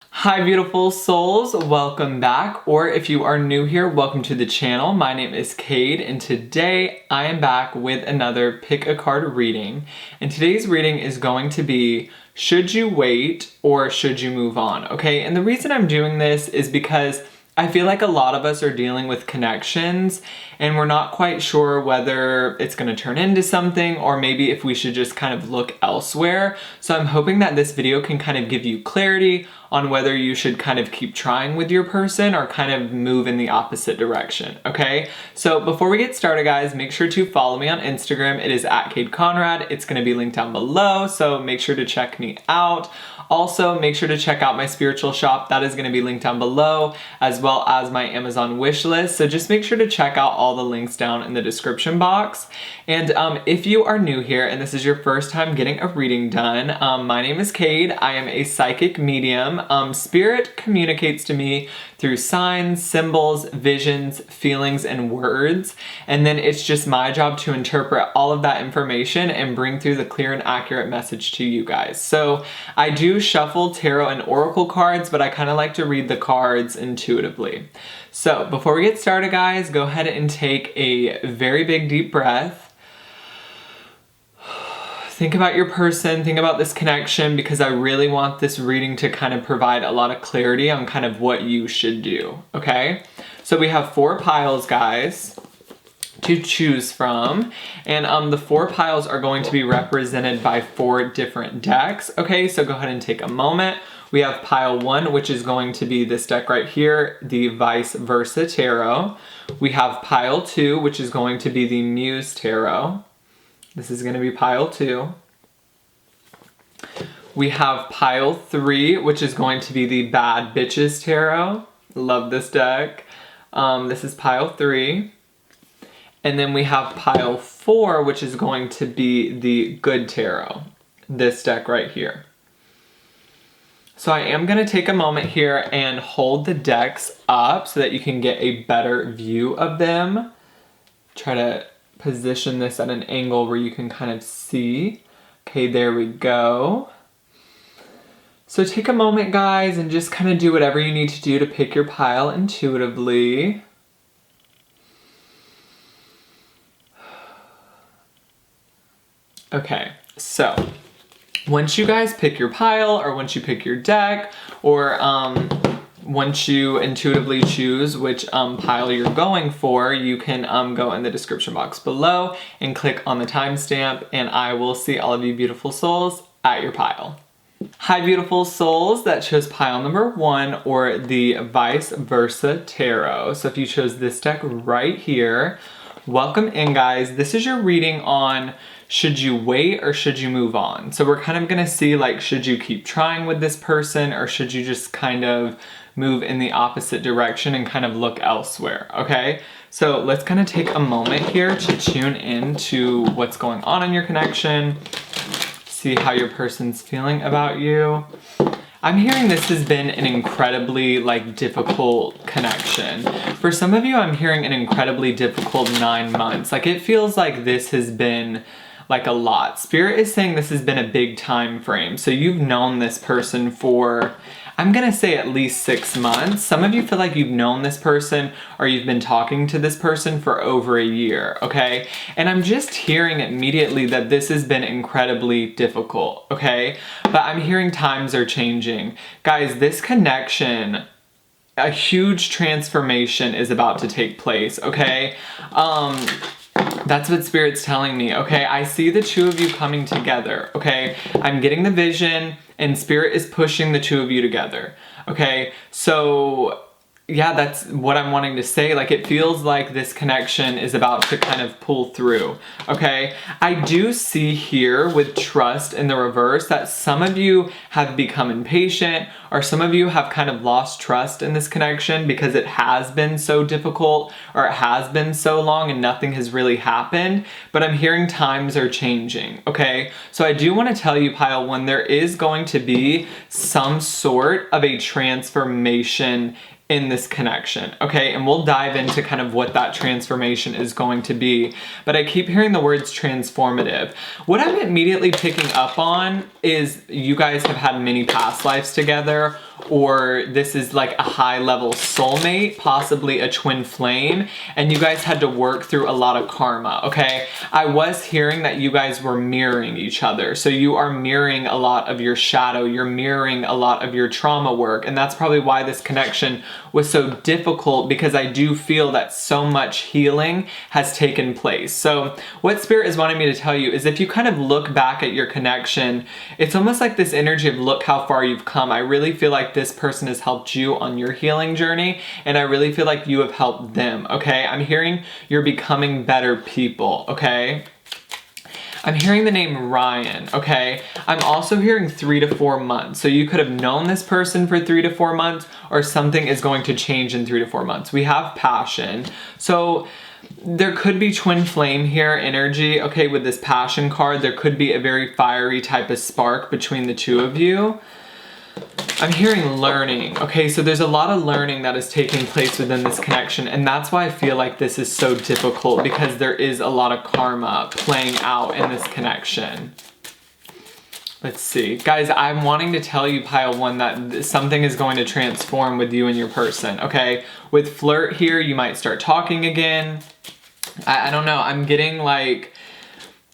Hi beautiful souls, welcome back, or if you are new here, welcome to the channel. My name is Cade and today I am back with another pick a card reading. And today's reading is going to be, should you wait or should you move on? Okay, and the reason I'm doing this is because I feel like a lot of us are dealing with connections and we're not quite sure whether it's going to turn into something or maybe if we should just kind of look elsewhere. So I'm hoping that this video can kind of give you clarity on whether you should kind of keep trying with your person or kind of move in the opposite direction, okay? So before we get started, guys, make sure to follow me on Instagram. It is @CadeConrad. It's going to be linked down below, so make sure to check me out. Also, make sure to check out my spiritual shop. That is going to be linked down below, as well as my Amazon wish list. So just make sure to check out all the links down in the description box. And if you are new here and this is your first time getting a reading done, my name is Cade. I am a psychic medium. Spirit communicates to me through signs, symbols, visions, feelings, and words. And then it's just my job to interpret all of that information and bring through the clear and accurate message to you guys. So I do shuffle tarot and oracle cards, but I kind of like to read the cards intuitively. So before we get started, guys, go ahead and take a very big deep breath. Think about your person, think about this connection, because I really want this reading to kind of provide a lot of clarity on kind of what you should do, okay? So we have 4 piles, guys, to choose from, and the 4 piles are going to be represented by 4 different decks, okay? So go ahead and take a moment. We have pile 1, which is going to be this deck right here, the Vice Versa Tarot. We have pile 2, which is going to be the Muse Tarot. This is going to be pile 2. We have pile 3, which is going to be the Bad Bitches Tarot. Love this deck. This is pile 3. And then we have pile 4, which is going to be the Good Tarot. This deck right here. So I am going to take a moment here and hold the decks up so that you can get a better view of them. Try to position this at an angle where you can kind of see. Okay, there we go. So take a moment, guys, and just kind of do whatever you need to do to pick your pile intuitively. Okay, so once you guys pick your pile, or once you pick your deck, or once you intuitively choose which pile you're going for, you can go in the description box below and click on the timestamp, and I will see all of you beautiful souls at your pile. Hi beautiful souls that chose pile number 1, or the Vice Versa Tarot. So if you chose this deck right here, welcome in, guys. This is your reading on should you wait or should you move on? So we're kind of gonna see, like, should you keep trying with this person or should you just kind of move in the opposite direction and kind of look elsewhere, okay? So let's kind of take a moment here to tune in to what's going on in your connection, see how your person's feeling about you. I'm hearing this has been an incredibly, difficult connection. For some of you, I'm hearing an incredibly difficult 9 months. Like, it feels like this has been a lot. Spirit is saying this has been a big time frame. So you've known this person for, I'm gonna say, at least 6 months. Some of you feel like you've known this person or you've been talking to this person for over a year, okay? And I'm just hearing immediately that this has been incredibly difficult, okay? But I'm hearing times are changing. Guys, this connection, a huge transformation is about to take place, okay? That's what Spirit's telling me, okay? I see the 2 of you coming together, okay? I'm getting the vision, and Spirit is pushing the 2 of you together, okay? So yeah, that's what I'm wanting to say. Like, it feels like this connection is about to kind of pull through, okay? I do see here with trust in the reverse that some of you have become impatient, or some of you have kind of lost trust in this connection because it has been so difficult, or it has been so long and nothing has really happened. But I'm hearing times are changing, okay? So I do want to tell you, pile 1, there is going to be some sort of a transformation in this connection, okay? And we'll dive into kind of what that transformation is going to be. But I keep hearing the words transformative. What I'm immediately picking up on is you guys have had many past lives together, or this is like a high level soulmate, possibly a twin flame, and you guys had to work through a lot of karma, okay? I was hearing that you guys were mirroring each other. So you are mirroring a lot of your shadow, you're mirroring a lot of your trauma work, and that's probably why this connection was so difficult, because I do feel that so much healing has taken place. So what Spirit is wanting me to tell you is, if you kind of look back at your connection, it's almost like this energy of look how far you've come. I really feel like this person has helped you on your healing journey, and I really feel like you have helped them, okay? I'm hearing you're becoming better people, okay? I'm hearing the name Ryan, okay? I'm also hearing 3 to 4 months. So you could have known this person for 3 to 4 months, or something is going to change in 3 to 4 months. We have passion. So there could be twin flame here energy, okay? With this passion card, there could be a very fiery type of spark between the two of you. I'm hearing learning, okay? So there's a lot of learning that is taking place within this connection, and that's why I feel like this is so difficult, because there is a lot of karma playing out in this connection. Let's see. Guys, I'm wanting to tell you, Pile 1, that something is going to transform with you and your person, okay? With flirt here, you might start talking again. I don't know. I'm getting like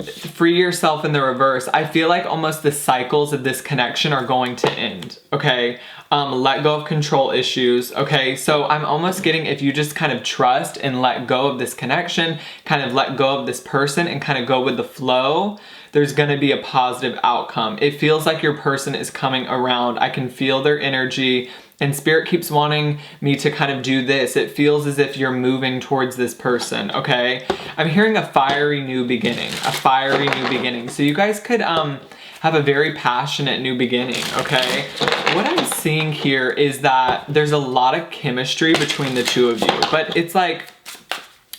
free yourself in the reverse. I feel like almost the cycles of this connection are going to end, okay? Let go of control issues, okay? So I'm almost getting, if you just kind of trust and let go of this connection, kind of let go of this person and kind of go with the flow, there's gonna be a positive outcome. It feels like your person is coming around. I can feel their energy, and Spirit keeps wanting me to kind of do this. It feels as if you're moving towards this person, okay? I'm hearing a fiery new beginning, a fiery new beginning. So you guys could have a very passionate new beginning, okay? What I'm seeing here is that there's a lot of chemistry between the two of you, but it's like,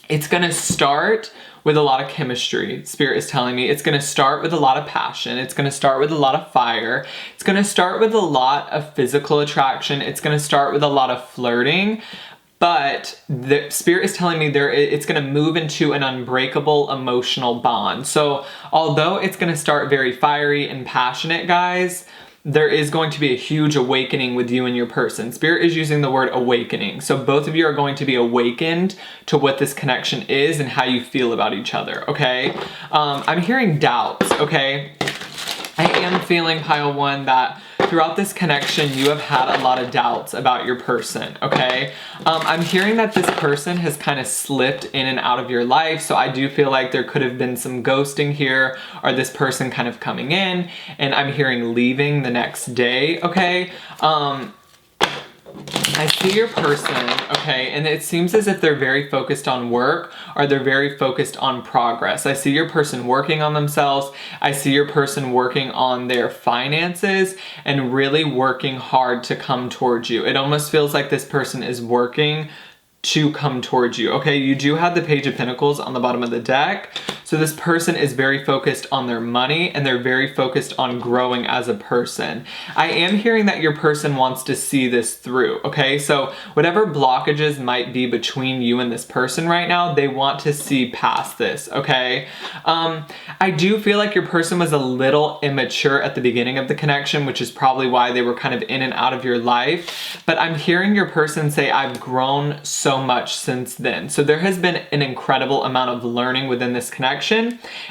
it's gonna start with a lot of chemistry. Spirit is telling me it's gonna start with a lot of passion. It's gonna start with a lot of fire. It's gonna start with a lot of physical attraction. It's gonna start with a lot of flirting. But the Spirit is telling me it's gonna move into an unbreakable emotional bond. So although it's gonna start very fiery and passionate, guys, there is going to be a huge awakening with you and your person. Spirit is using the word awakening. So both of you are going to be awakened to what this connection is and how you feel about each other, okay? I'm hearing doubts, okay? I am feeling, Pile 1, that throughout this connection, you have had a lot of doubts about your person, okay? I'm hearing that this person has kind of slipped in and out of your life, so I do feel like there could have been some ghosting here, or this person kind of coming in, and I'm hearing leaving the next day, okay? I see your person, okay, and it seems as if they're very focused on work, or they're very focused on progress. I see your person working on themselves. I see your person working on their finances and really working hard to come towards you. It almost feels like this person is working to come towards you, okay? You do have the Page of Pentacles on the bottom of the deck. So this person is very focused on their money, and they're very focused on growing as a person. I am hearing that your person wants to see this through, okay? So whatever blockages might be between you and this person right now, they want to see past this, okay? I do feel like your person was a little immature at the beginning of the connection, which is probably why they were kind of in and out of your life. But I'm hearing your person say, I've grown so much since then. So there has been an incredible amount of learning within this connection.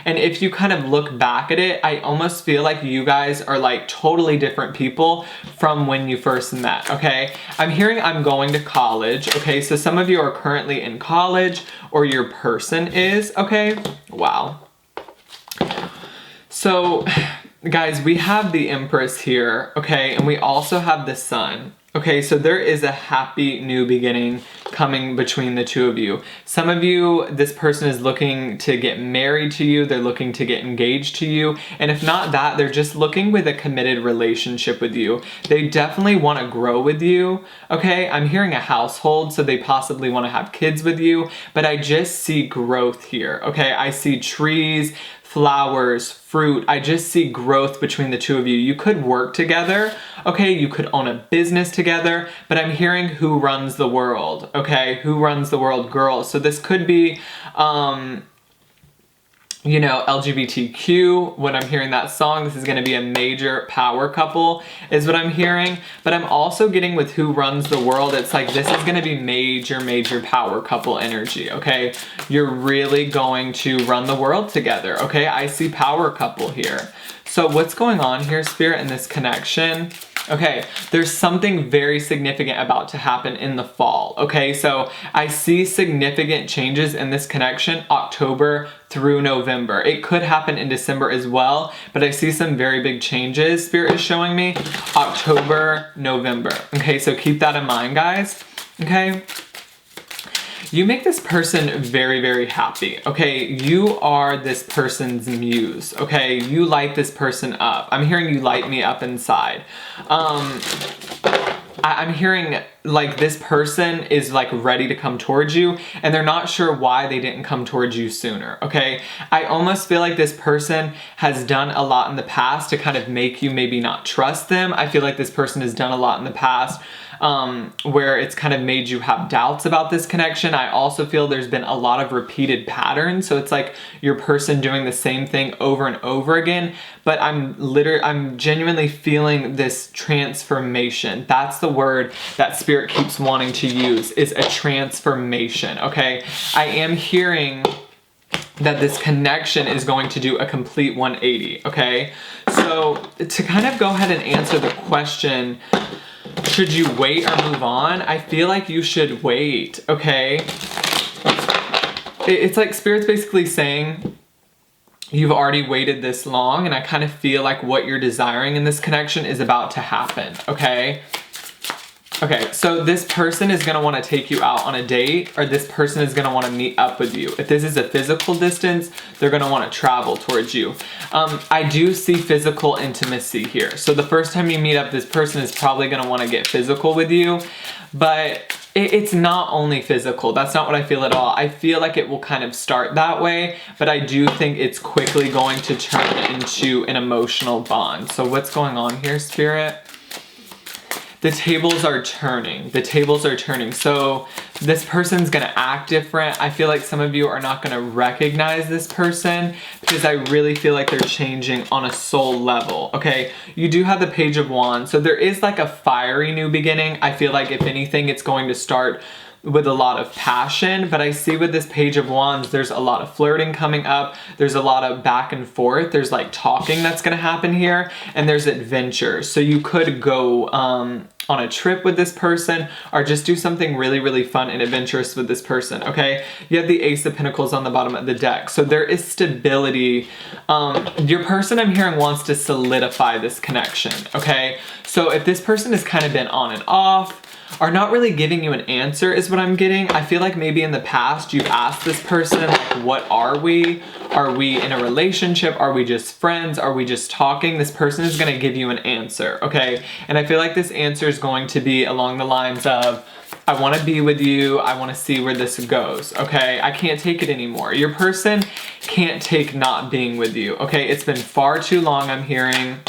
And if you kind of look back at it, I almost feel like you guys are like totally different people from when you first met, okay? I'm hearing I'm going to college, okay? So some of you are currently in college, or your person is, okay? Wow. So guys, we have the Empress here, okay? And we also have the Sun. Okay, so there is a happy new beginning coming between the two of you. Some of you, this person is looking to get married to you, they're looking to get engaged to you, and if not that, they're just looking with a committed relationship with you. They definitely want to grow with you, okay? I'm hearing a household, so they possibly want to have kids with you, but I just see growth here, okay? I see trees, flowers, fruit. I just see growth between the two of you. You could work together, okay? You could own a business together, but I'm hearing who runs the world, okay? Who runs the world, girls. So this could be you know, LGBTQ, when I'm hearing that song, this is going to be a major power couple, is what I'm hearing. But I'm also getting with who runs the world, it's like this is going to be major power couple energy, okay? You're really going to run the world together, okay? I see power couple here. So what's going on here, Spirit, in this connection? Okay, there's something very significant about to happen in the fall, okay? So I see significant changes in this connection October through November. It could happen in December as well, but I see some very big changes, Spirit is showing me, October, November. Okay, so keep that in mind, guys, okay? You make this person very happy, okay? You are this person's muse, okay? You light this person up. I'm hearing you light me up inside. I'm hearing like this person is like ready to come towards you and they're not sure why they didn't come towards you sooner, okay? I almost feel like this person has done a lot in the past to kind of make you maybe not trust them. I feel like this person has done a lot in the past where it's kind of made you have doubts about this connection. I also feel there's been a lot of repeated patterns. So it's like your person doing the same thing over and over again, but I'm genuinely feeling this transformation. That's the word that Spirit keeps wanting to use, is a transformation, okay? I am hearing that this connection is going to do a complete 180, okay? So to kind of go ahead and answer the question, should you wait or move on? I feel like you should wait, okay? It's like Spirit's basically saying you've already waited this long, and I kind of feel like what you're desiring in this connection is about to happen, okay? Okay, so this person is going to want to take you out on a date, or this person is going to want to meet up with you. If this is a physical distance, they're going to want to travel towards you. I do see physical intimacy here. So the first time you meet up, this person is probably going to want to get physical with you, but it's not only physical. That's not what I feel at all. I feel like it will kind of start that way, but I do think it's quickly going to turn into an emotional bond. So what's going on here, Spirit? The tables are turning. The tables are turning. So this person's gonna act different. I feel like some of you are not gonna recognize this person because I really feel like they're changing on a soul level, okay? You do have the Page of Wands, so there is like a fiery new beginning. I feel like if anything, it's going to start with a lot of passion, but I see with this Page of Wands, there's a lot of flirting coming up. There's a lot of back and forth. There's like talking that's gonna happen here, and there's adventure. So you could go on a trip with this person, or just do something really fun and adventurous with this person, okay? You have the Ace of Pentacles on the bottom of the deck. So there is stability. Your person, I'm hearing, wants to solidify this connection, okay? So if this person has kind of been on and off, are not really giving you an answer is what I'm getting. I feel like maybe in the past you've asked this person, like, what are we? Are we in a relationship? Are we just friends? Are we just talking? This person is going to give you an answer, okay? And I feel like this answer is going to be along the lines of, I want to be with you. I want to see where this goes, okay? I can't take it anymore. Your person can't take not being with you, okay? It's been far too long, I'm hearing.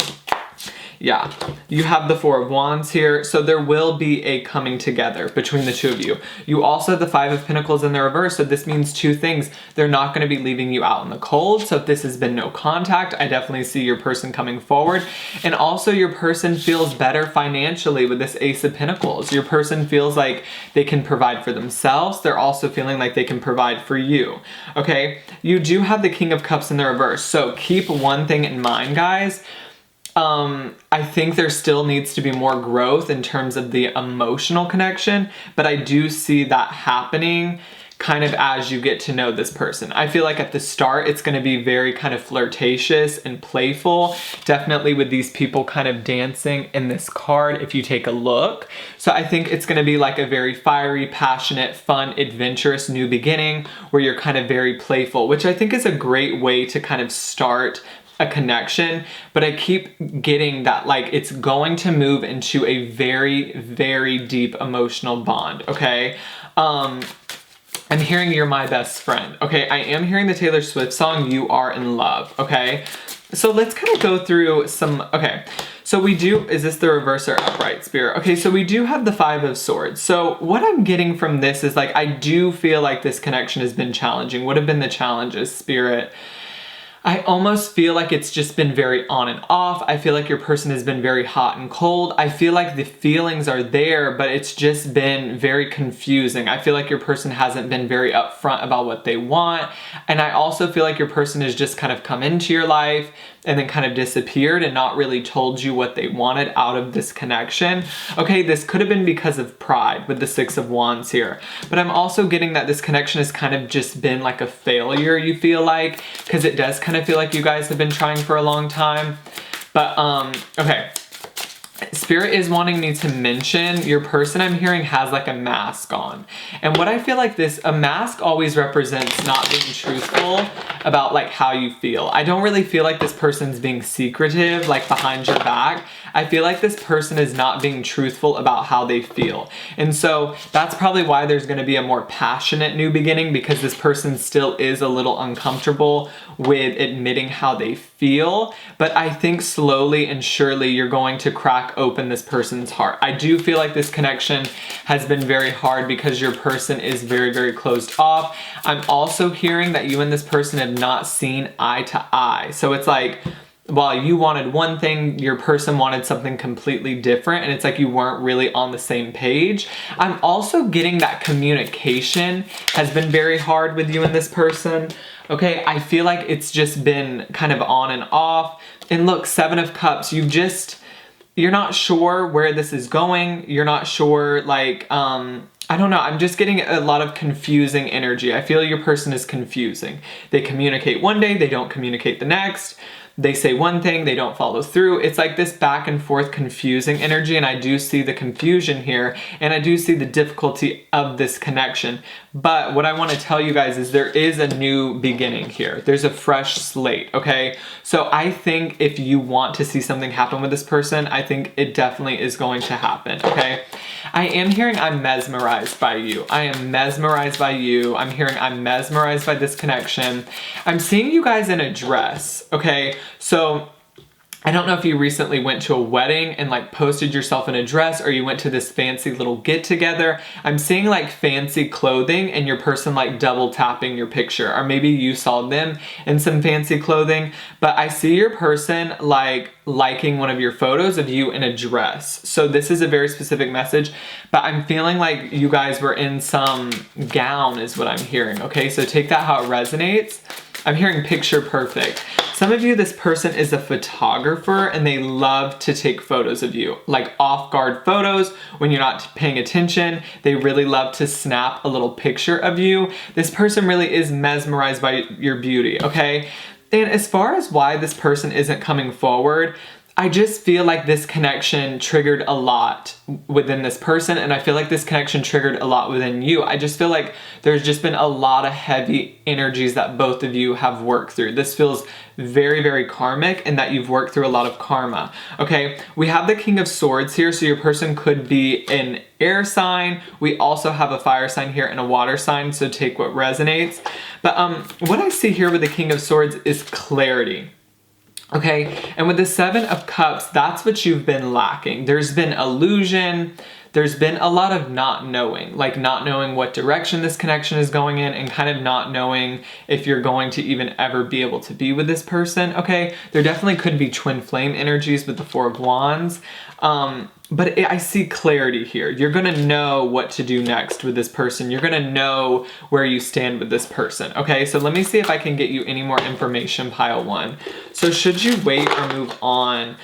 Yeah, you have the Four of Wands here, so there will be a coming together between the two of you. You also have the Five of Pentacles in the reverse, so this means two things. They're not going to be leaving you out in the cold, so if this has been no contact, I definitely see your person coming forward. And also your person feels better financially with this Ace of Pentacles. Your person feels like they can provide for themselves. They're also feeling like they can provide for you, okay? You do have the King of Cups in the reverse, so keep one thing in mind, guys. I think there still needs to be more growth in terms of the emotional connection, but I do see that happening kind of as you get to know this person. I feel like at the start, it's going to be very kind of flirtatious and playful, definitely with these people kind of dancing in this card if you take a look. So I think it's going to be like a very fiery, passionate, fun, adventurous new beginning where you're kind of very playful, which I think is a great way to kind of start a connection, but I keep getting that like it's going to move into a very deep emotional bond, okay? I'm hearing you're my best friend, okay? I am hearing the Taylor Swift song, You Are in Love, okay? So let's kind of go through some, okay. So we do, is this the reverse or upright, Spirit? Okay, so we do have the Five of Swords. So what I'm getting from this is like, I do feel like this connection has been challenging. What have been the challenges, Spirit? I almost feel like it's just been very on and off. I feel like your person has been very hot and cold. I feel like the feelings are there, but it's just been very confusing. I feel like your person hasn't been very upfront about what they want. And I also feel like your person has just kind of come into your life and then kind of disappeared and not really told you what they wanted out of this connection. Okay, this could have been because of pride with the Six of Wands here. But I'm also getting that this connection has kind of just been like a failure, you feel like, because it does kind of feel like you guys have been trying for a long time. But, okay. Spirit is wanting me to mention your person I'm hearing has like a mask on. And what I feel like a mask always represents not being truthful about like how you feel. I don't really feel like this person's being secretive, like behind your back. I feel like this person is not being truthful about how they feel. And so that's probably why there's going to be a more passionate new beginning, because this person still is a little uncomfortable with admitting how they feel. But I think slowly and surely you're going to crack open this person's heart. I do feel like this connection has been very hard because your person is very, very closed off. I'm also hearing that you and this person have not seen eye to eye. So it's like, while you wanted one thing, your person wanted something completely different, and it's like you weren't really on the same page. I'm also getting that communication has been very hard with you and this person. Okay, I feel like it's just been kind of on and off. And look, Seven of Cups, you're not sure where this is going. You're not sure, like, I don't know. I'm just getting a lot of confusing energy. I feel your person is confusing. They communicate one day, they don't communicate the next. They say one thing, they don't follow through. It's like this back and forth confusing energy, and I do see the confusion here, and I do see the difficulty of this connection. But what I want to tell you guys is there is a new beginning here. There's a fresh slate, okay? So I think if you want to see something happen with this person, I think it definitely is going to happen, okay? I am hearing I'm mesmerized by you. I am mesmerized by you. I'm hearing I'm mesmerized by this connection. I'm seeing you guys in a dress, okay? So I don't know if you recently went to a wedding and like posted yourself in a dress, or you went to this fancy little get together. I'm seeing like fancy clothing and your person like double tapping your picture, or maybe you saw them in some fancy clothing, but I see your person like liking one of your photos of you in a dress. So this is a very specific message, but I'm feeling like you guys were in some gown is what I'm hearing. Okay, so take that how it resonates. I'm hearing picture perfect. Some of you, this person is a photographer and they love to take photos of you, like off-guard photos when you're not paying attention. They really love to snap a little picture of you. This person really is mesmerized by your beauty, okay? And as far as why this person isn't coming forward, I just feel like this connection triggered a lot within this person, and I feel like this connection triggered a lot within you. I just feel like there's just been a lot of heavy energies that both of you have worked through. This feels very, very karmic, and that you've worked through a lot of karma. Okay, we have the King of Swords here, so your person could be an air sign. We also have a fire sign here and a water sign, so take what resonates. But what I see here with the King of Swords is clarity. Okay, and with the Seven of Cups, that's what you've been lacking. There's been illusion. There's been a lot of not knowing, like not knowing what direction this connection is going in, and kind of not knowing if you're going to even ever be able to be with this person, okay? There definitely could be twin flame energies with the Four of Wands. But I see clarity here. You're gonna know what to do next with this person. You're gonna know where you stand with this person, okay? So let me see if I can get you any more information, pile one. So should you wait or move on?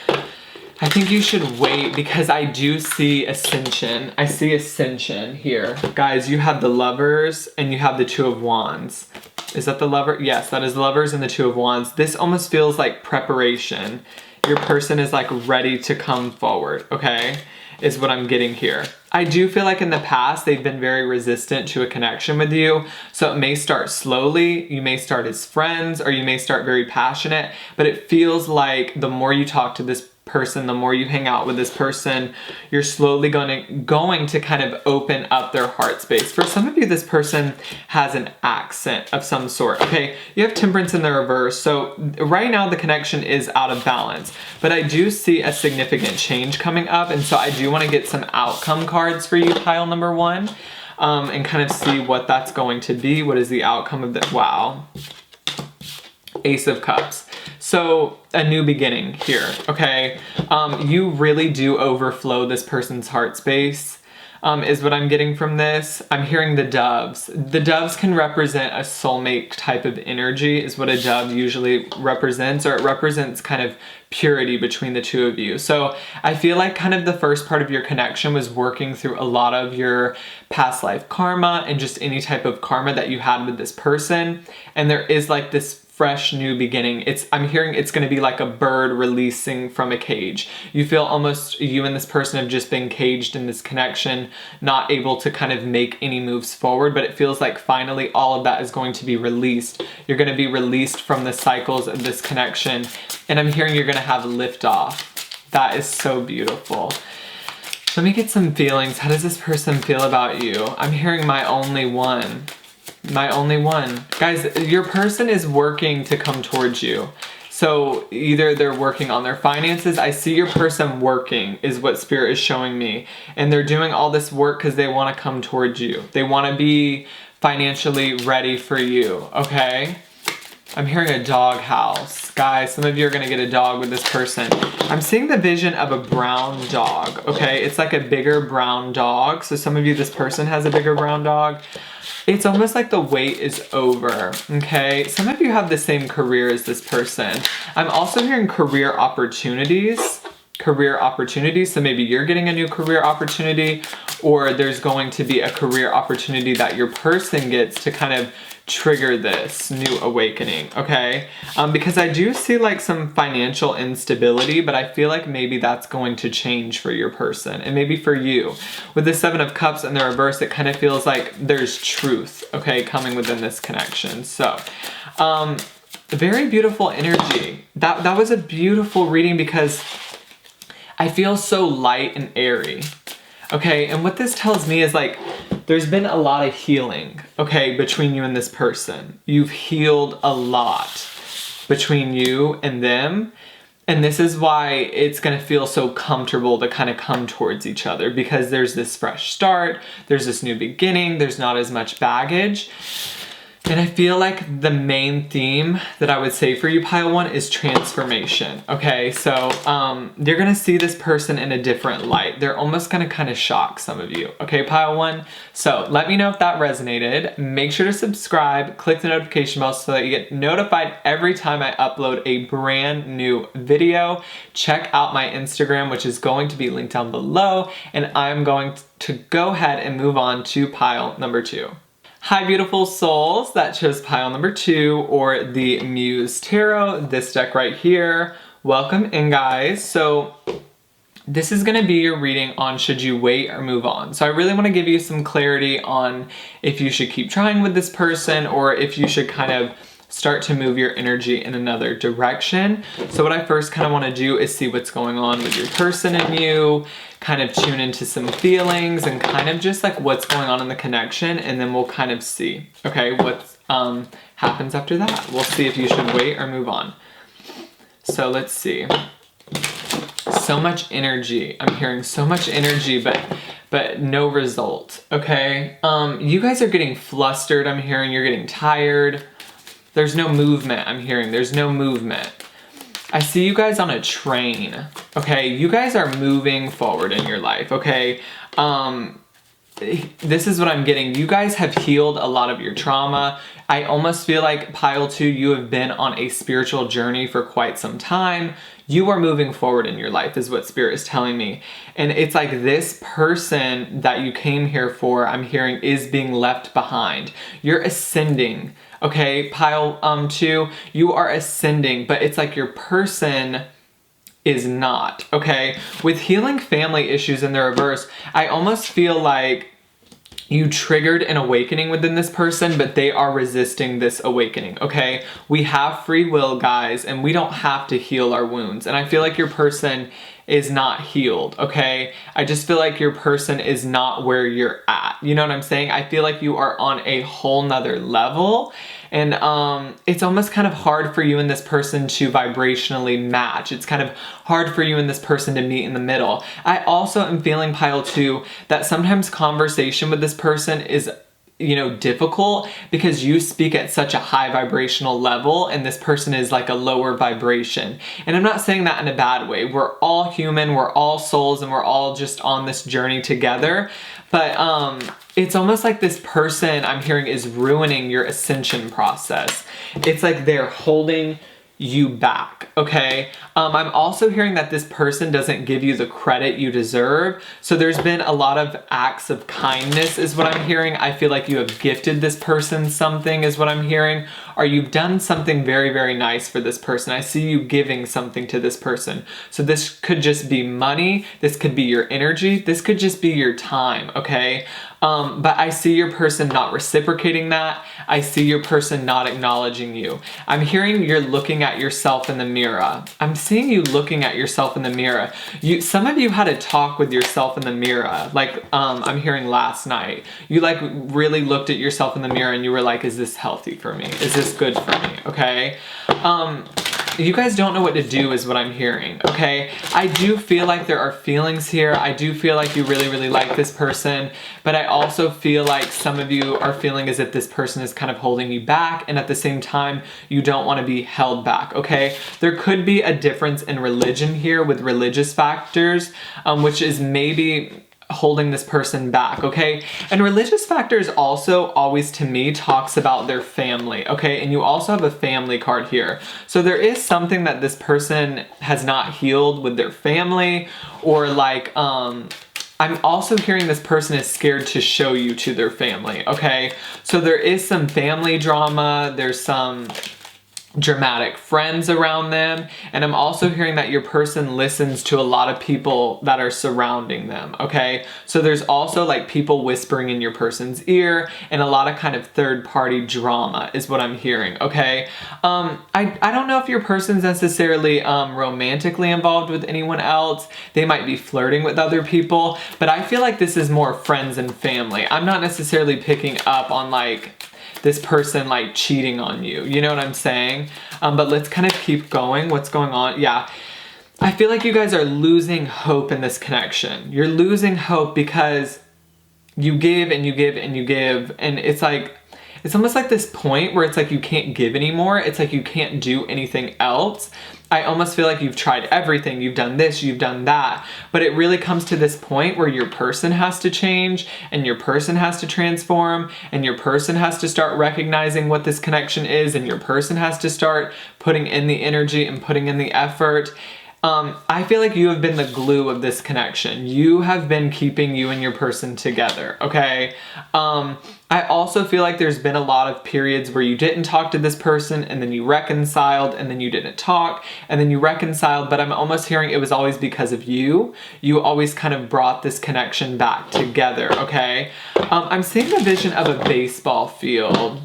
I think you should wait, because I do see ascension. I see ascension here. Guys, you have the Lovers and you have the Two of Wands. Is that the Lover? Yes, that is the Lovers and the Two of Wands. This almost feels like preparation. Your person is like ready to come forward, okay? Is what I'm getting here. I do feel like in the past they've been very resistant to a connection with you. So it may start slowly, you may start as friends, or you may start very passionate, but it feels like the more you talk to this person, the more you hang out with this person, you're slowly going to kind of open up their heart space. For some of you, this person has an accent of some sort. Okay, you have Temperance in the reverse, so right now the connection is out of balance, but I do see a significant change coming up, and so I do want to get some outcome cards for you, pile number one, and kind of see what that's going to be. What is the outcome of this? Wow. Ace of Cups. So a new beginning here, okay? You really do overflow this person's heart space. Is what I'm getting from this. I'm hearing the doves. The doves can represent a soulmate type of energy is what a dove usually represents, or it represents kind of purity between the two of you. So I feel like kind of the first part of your connection was working through a lot of your past life karma and just any type of karma that you had with this person. And there is like this fresh new beginning. I'm hearing it's going to be like a bird releasing from a cage. You feel almost you and this person have just been caged in this connection, not able to kind of make any moves forward, but it feels like finally all of that is going to be released. You're going to be released from the cycles of this connection, and I'm hearing you're going to have liftoff. That is so beautiful. Let me get some feelings. How does this person feel about you? I'm hearing my only one. My only one. Guys, your person is working to come towards you. So either they're working on their finances. I see your person working is what Spirit is showing me. And they're doing all this work because they want to come towards you. They want to be financially ready for you, okay? I'm hearing a dog house. Guys, some of you are going to get a dog with this person. I'm seeing the vision of a brown dog, okay? It's like a bigger brown dog. So some of you, this person has a bigger brown dog. It's almost like the wait is over, okay? Some of you have the same career as this person. I'm also hearing career opportunities. So maybe you're getting a new career opportunity, or there's going to be a career opportunity that your person gets to kind of trigger this new awakening, okay? Because I do see like some financial instability, but I feel like maybe that's going to change for your person and maybe for you. With the Seven of Cups in the reverse, it kind of feels like there's truth, okay, coming within this connection. So, very beautiful energy. That was a beautiful reading because I feel so light and airy. Okay, and what this tells me is like, there's been a lot of healing, okay, between you and this person. You've healed a lot between you and them. And this is why it's going to feel so comfortable to kind of come towards each other, because there's this fresh start, there's this new beginning, there's not as much baggage. And I feel like the main theme that I would say for you, Pile 1, is transformation, okay? So you're going to see this person in a different light. They're almost going to kind of shock some of you, okay, Pile 1? So let me know if that resonated. Make sure to subscribe, click the notification bell so that you get notified every time I upload a brand new video. Check out my Instagram, which is going to be linked down below, and I'm going to go ahead and move on to pile number 2. Hi beautiful souls that chose pile number 2 or the Muse Tarot, this deck right here. Welcome in, guys. So this is going to be your reading on should you wait or move on. So I really want to give you some clarity on if you should keep trying with this person or if you should kind of start to move your energy in another direction. So what I first kind of want to do is see what's going on with your person and you, kind of tune into some feelings and kind of just like what's going on in the connection, and then we'll kind of see, okay, what happens after that. We'll see if you should wait or move on. So let's see. So much energy. I'm hearing so much energy, but no result, okay? You guys are getting flustered. I'm hearing you're getting tired. There's no movement, I'm hearing. There's no movement. I see you guys on a train, okay? You guys are moving forward in your life, okay? This is what I'm getting. You guys have healed a lot of your trauma. I almost feel like pile 2, you have been on a spiritual journey for quite some time. You are moving forward in your life is what Spirit is telling me. And it's like this person that you came here for, I'm hearing, is being left behind. You're ascending. Okay, pile 2, you are ascending, but it's like your person is not, okay? With healing family issues in the reverse, I almost feel like you triggered an awakening within this person, but they are resisting this awakening, okay? We have free will, guys, and we don't have to heal our wounds. And I feel like your person is not healed, okay? I just feel like your person is not where you're at. You know what I'm saying? I feel like you are on a whole nother level, and it's almost kind of hard for you and this person to vibrationally match. It's kind of hard for you and this person to meet in the middle. I also am feeling, pile 2, that sometimes conversation with this person is difficult because you speak at such a high vibrational level and this person is like a lower vibration. And I'm not saying that in a bad way. We're all human, we're all souls, and we're all just on this journey together. But it's almost like this person I'm hearing is ruining your ascension process. It's like they're holding you back, okay? I'm also hearing that this person doesn't give you the credit you deserve. So there's been a lot of acts of kindness is what I'm hearing. I feel like you have gifted this person something is what I'm hearing. Or you've done something very, very nice for this person. I see you giving something to this person. So this could just be money. This could be your energy. This could just be your time, okay? But I see your person not reciprocating that. I see your person not acknowledging you. I'm hearing you're looking at yourself in the mirror. I'm seeing you looking at yourself in the mirror. Some of you had a talk with yourself in the mirror, like I'm hearing last night. You like really looked at yourself in the mirror and you were like, is this healthy for me? Is this good for me? Okay. You guys don't know what to do is what I'm hearing, okay? I do feel like there are feelings here. I do feel like you really, really like this person, but I also feel like some of you are feeling as if this person is kind of holding you back, and at the same time, you don't want to be held back, okay? There could be a difference in religion here with religious factors, which is maybe holding this person back, okay? And religious factors also always to me talks about their family, okay? And you also have a family card here. So there is something that this person has not healed with their family, or like I'm also hearing this person is scared to show you to their family, okay? So there is some family drama, there's some dramatic friends around them, and I'm also hearing that your person listens to a lot of people that are surrounding them, okay? So there's also like people whispering in your person's ear and a lot of kind of third party drama is what I'm hearing, okay? I don't know if your person's necessarily romantically involved with anyone else. They might be flirting with other people, but I feel like this is more friends and family. I'm not necessarily picking up on like this person like cheating on you. You know what I'm saying? But let's kind of keep going. What's going on? Yeah. I feel like you guys are losing hope in this connection. You're losing hope because you give and you give and you give. And it's like, it's almost like this point where it's like you can't give anymore. It's like you can't do anything else. I almost feel like you've tried everything. You've done this, you've done that. But it really comes to this point where your person has to change and your person has to transform and your person has to start recognizing what this connection is and your person has to start putting in the energy and putting in the effort. I feel like you have been the glue of this connection. You have been keeping you and your person together, okay? I also feel like there's been a lot of periods where you didn't talk to this person and then you reconciled and then you didn't talk and then you reconciled, but I'm almost hearing it was always because of you. You always kind of brought this connection back together, okay? I'm seeing a vision of a baseball field.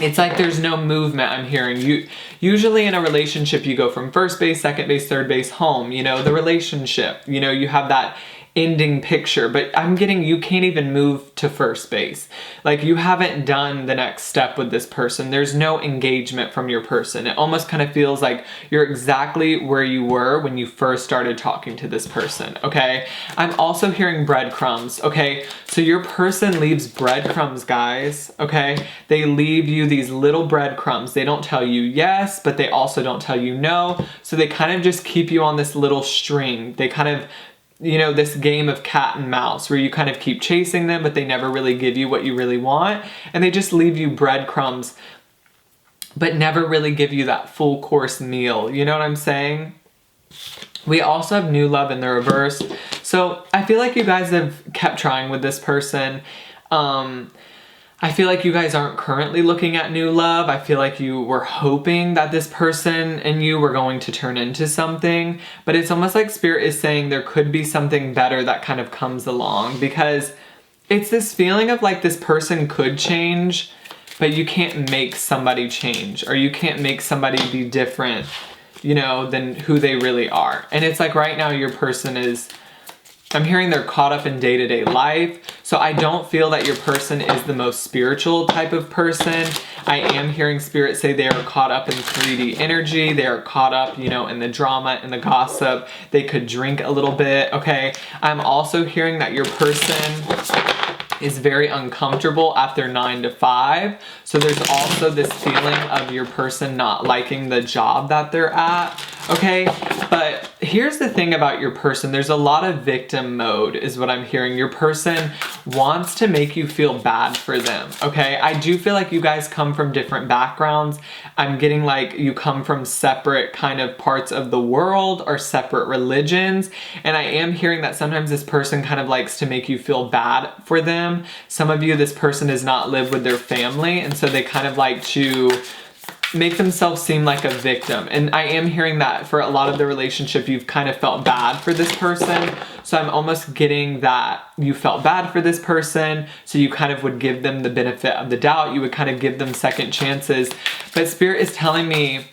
It's like there's no movement I'm hearing. Usually in a relationship, you go from first base, second base, third base, home, the relationship, you have that ending picture, but I'm getting you can't even move to first base. Like you haven't done the next step with this person. There's no engagement from your person. It almost kind of feels like you're exactly where you were when you first started talking to this person, okay? I'm also hearing breadcrumbs, okay? So your person leaves breadcrumbs, guys, okay? They leave you these little breadcrumbs. They don't tell you yes, but they also don't tell you no. So they kind of just keep you on this little string. They kind of this game of cat and mouse where you kind of keep chasing them, but they never really give you what you really want. And they just leave you breadcrumbs, but never really give you that full course meal. You know what I'm saying? We also have new love in the reverse. So I feel like you guys have kept trying with this person. I feel like you guys aren't currently looking at new love. I feel like you were hoping that this person and you were going to turn into something, but it's almost like Spirit is saying there could be something better that kind of comes along, because it's this feeling of like this person could change, but you can't make somebody change, or you can't make somebody be different, than who they really are. And it's like right now your person is, I'm hearing they're caught up in day-to-day life. So I don't feel that your person is the most spiritual type of person. I am hearing Spirit say they are caught up in 3D energy. They are caught up, in the drama and the gossip. They could drink a little bit, okay? I'm also hearing that your person is very uncomfortable at their 9 to 5. So there's also this feeling of your person not liking the job that they're at, okay? But here's the thing about your person. There's a lot of victim mode is what I'm hearing. Your person wants to make you feel bad for them, okay? I do feel like you guys come from different backgrounds. I'm getting like you come from separate kind of parts of the world or separate religions. And I am hearing that sometimes this person kind of likes to make you feel bad for them. Some of you, this person does not live with their family, and so they kind of like to make themselves seem like a victim. And I am hearing that for a lot of the relationship, you've kind of felt bad for this person. So I'm almost getting that you felt bad for this person, so you kind of would give them the benefit of the doubt. You would kind of give them second chances. But Spirit is telling me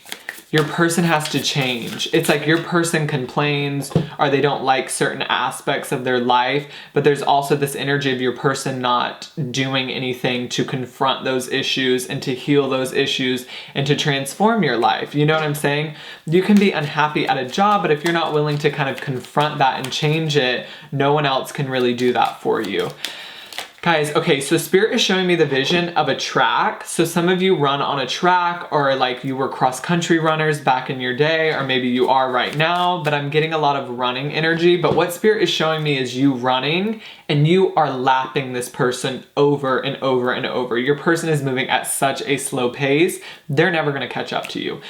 your person has to change. It's like your person complains or they don't like certain aspects of their life, but there's also this energy of your person not doing anything to confront those issues and to heal those issues and to transform your life. You know what I'm saying? You can be unhappy at a job, but if you're not willing to kind of confront that and change it, no one else can really do that for you. Guys, okay, so Spirit is showing me the vision of a track. So some of you run on a track, or like you were cross-country runners back in your day, or maybe you are right now, but I'm getting a lot of running energy. But what Spirit is showing me is you running, and you are lapping this person over and over and over. Your person is moving at such a slow pace, they're never gonna catch up to you.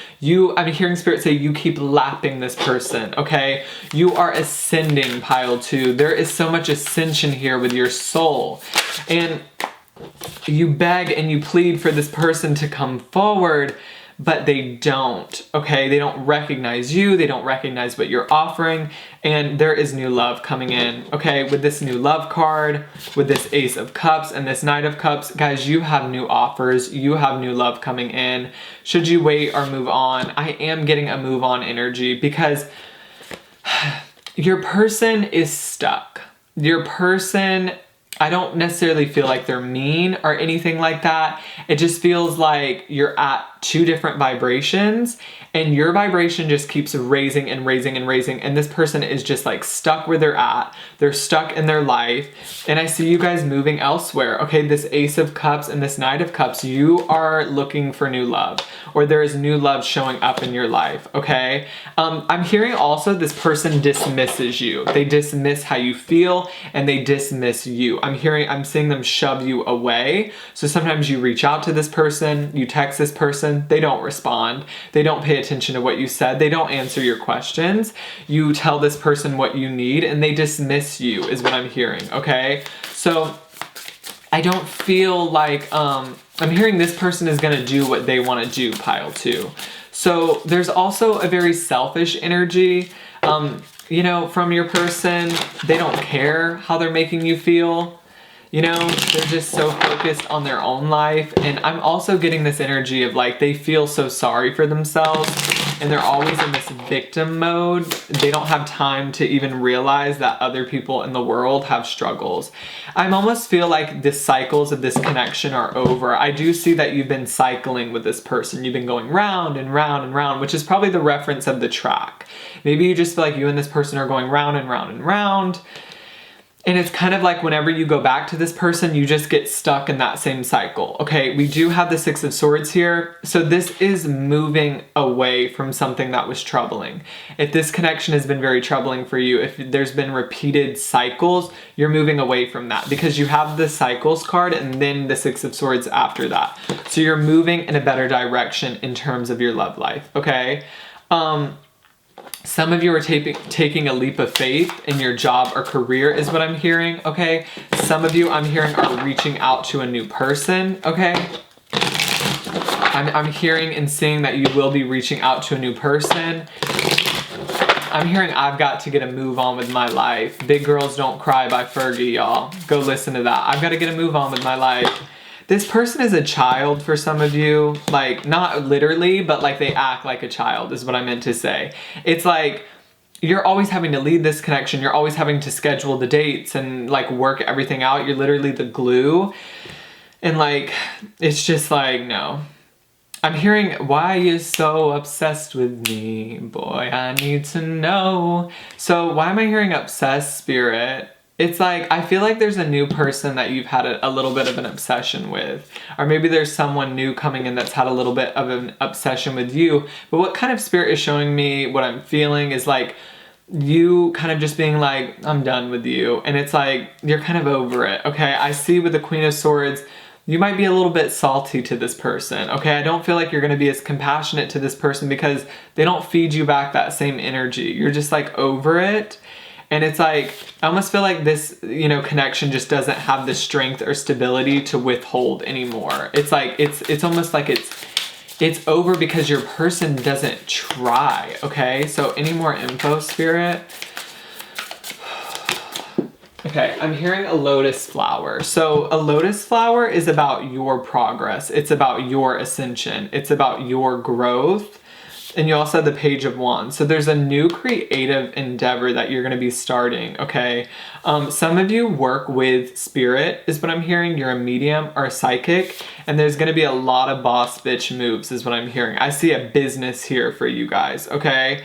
I'm hearing Spirit say you keep lapping this person, okay? You are ascending, pile 2. There is so much ascension here with your soul. And you beg and you plead for this person to come forward, but they don't, okay? They don't recognize you. They don't recognize what you're offering. And there is new love coming in, okay? With this new love card, with this Ace of Cups and this Knight of Cups, guys, you have new offers. You have new love coming in. Should you wait or move on? I am getting a move on energy because your person is stuck. Your person, I don't necessarily feel like they're mean or anything like that. It just feels like you're at two different vibrations and your vibration just keeps raising and raising and raising, and this person is just like stuck where they're at. They're stuck in their life, and I see you guys moving elsewhere. Okay, this Ace of Cups and this Knight of Cups, you are looking for new love, or there is new love showing up in your life, okay? I'm hearing also this person dismisses you. They dismiss how you feel and they dismiss you. I'm seeing them shove you away. So sometimes you reach out to this person, you text this person, they don't respond. They don't pay attention to what you said. They don't answer your questions. You tell this person what you need and they dismiss you is what I'm hearing, okay? So I don't feel like, I'm hearing this person is gonna do what they wanna do, pile 2. So there's also a very selfish energy, you know, from your person. They don't care how they're making you feel. You know, they're just so focused on their own life. And I'm also getting this energy of like, they feel so sorry for themselves and they're always in this victim mode. They don't have time to even realize that other people in the world have struggles. I almost feel like the cycles of this connection are over. I do see that you've been cycling with this person. You've been going round and round and round, which is probably the reference of the track. Maybe you just feel like you and this person are going round and round and round. And it's kind of like whenever you go back to this person, you just get stuck in that same cycle. Okay, we do have the Six of Swords here. So this is moving away from something that was troubling. If this connection has been very troubling for you, if there's been repeated cycles, you're moving away from that because you have the Cycles card and then the Six of Swords after that. So you're moving in a better direction in terms of your love life, okay? Some of you are taking a leap of faith in your job or career is what I'm hearing, okay? Some of you I'm hearing are reaching out to a new person, okay? I'm hearing and seeing that you will be reaching out to a new person. I'm hearing I've got to get a move on with my life. Big Girls Don't Cry by Fergie, y'all. Go listen to that. I've got to get a move on with my life. This person is a child for some of you, like not literally, but like they act like a child is what I meant to say. It's like you're always having to lead this connection. You're always having to schedule the dates and like work everything out. You're literally the glue. And like, it's just like, no. I'm hearing, why you so obsessed with me? Boy, I need to know. So why am I hearing obsessed, Spirit? It's like, I feel like there's a new person that you've had a little bit of an obsession with. Or maybe there's someone new coming in that's had a little bit of an obsession with you. But what kind of spirit is showing me, what I'm feeling is like, you kind of just being like, I'm done with you. And it's like, you're kind of over it, okay? I see with the Queen of Swords, you might be a little bit salty to this person, okay? I don't feel like you're gonna be as compassionate to this person because they don't feed you back that same energy. You're just like over it. And it's like, I almost feel like this, you know, connection just doesn't have the strength or stability to withhold anymore. It's like, it's almost like it's over because your person doesn't try, okay? So any more info, Spirit? Okay, I'm hearing a lotus flower. So a lotus flower is about your progress. It's about your ascension. It's about your growth. And you also have the Page of Wands. So there's a new creative endeavor that you're going to be starting, okay? Some of you work with spirit, is what I'm hearing. You're a medium or a psychic. And there's going to be a lot of boss bitch moves, is what I'm hearing. I see a business here for you guys, okay?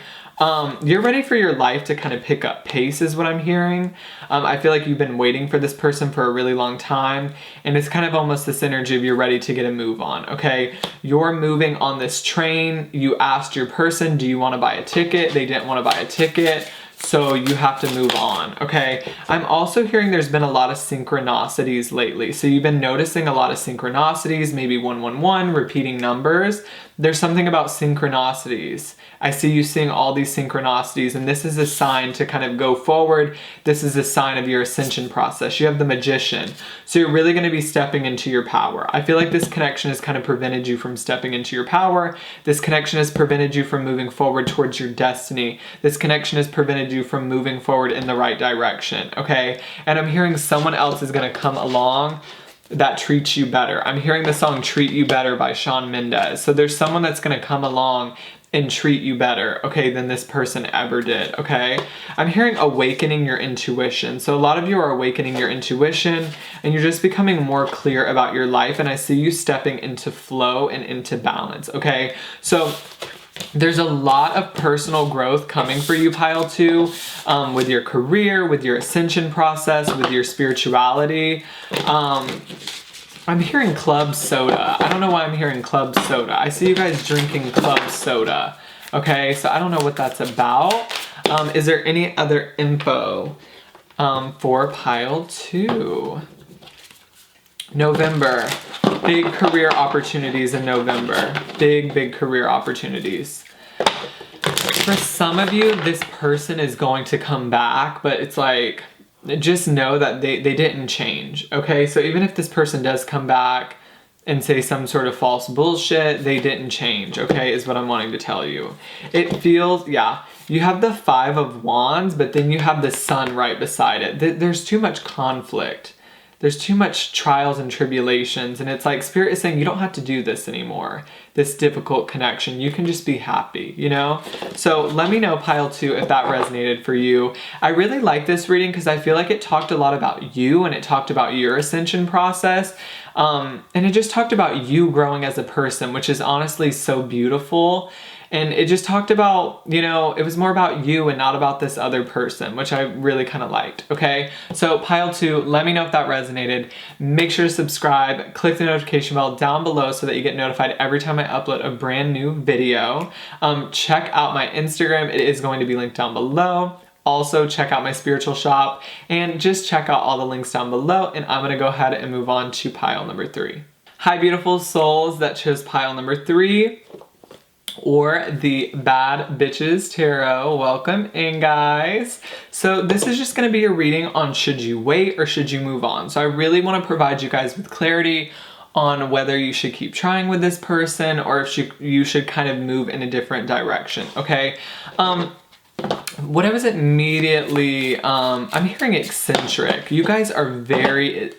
You're ready for your life to kind of pick up pace, is what I'm hearing. I feel like you've been waiting for this person for a really long time, and it's kind of almost this energy of you're ready to get a move on, okay? You're moving on this train. You asked your person, do you want to buy a ticket? They didn't want to buy a ticket, so you have to move on, okay? I'm also hearing there's been a lot of synchronicities lately. So you've been noticing a lot of synchronicities, maybe 111, repeating numbers. There's something about synchronicities. I see you seeing all these synchronicities, and this is a sign to kind of go forward. This is a sign of your ascension process. You have the Magician. So you're really going to be stepping into your power. I feel like this connection has kind of prevented you from stepping into your power. This connection has prevented you from moving forward towards your destiny. This connection has prevented you from moving forward in the right direction, okay? And I'm hearing someone else is going to come along that treats you better. I'm hearing the song Treat You Better by Shawn Mendes. So there's someone that's going to come along and treat you better, okay, than this person ever did, okay? I'm hearing awakening your intuition. So a lot of you are awakening your intuition, and you're just becoming more clear about your life, and I see you stepping into flow and into balance, okay? So there's a lot of personal growth coming for you, Pile 2, with your career, with your ascension process, with your spirituality. I'm hearing club soda. I don't know why I'm hearing club soda. I see you guys drinking club soda. Okay, so I don't know what that's about. Is there any other info for Pile 2? November. Big career opportunities in November. Big career opportunities. For some of you, this person is going to come back, but it's like, just know that they didn't change, okay? So even if this person does come back and say some sort of false bullshit, they didn't change, okay, is what I'm wanting to tell you. It feels, yeah, you have the Five of Wands, but then you have the Sun right beside it. There's too much conflict. There's too much trials and tribulations, and it's like Spirit is saying you don't have to do this anymore, this difficult connection. You can just be happy, you know? So let me know, Pile 2, if that resonated for you. I really like this reading because I feel like it talked a lot about you, and it talked about your ascension process, and it just talked about you growing as a person, which is honestly so beautiful. And it just talked about, you know, it was more about you and not about this other person, which I really kind of liked, okay? So Pile 2, let me know if that resonated. Make sure to subscribe, click the notification bell down below so that you get notified every time I upload a brand new video. Check out my Instagram, it is going to be linked down below. Also, check out my spiritual shop, and just check out all the links down below, and I'm gonna go ahead and move on to pile number 3. Hi, beautiful souls that chose pile number 3. Or the Bad Bitches Tarot. Welcome in, guys. So this is just going to be a reading on should you wait or should you move on. So I really want to provide you guys with clarity on whether you should keep trying with this person or if you should kind of move in a different direction, okay? What I was immediately, I'm hearing eccentric. You guys are very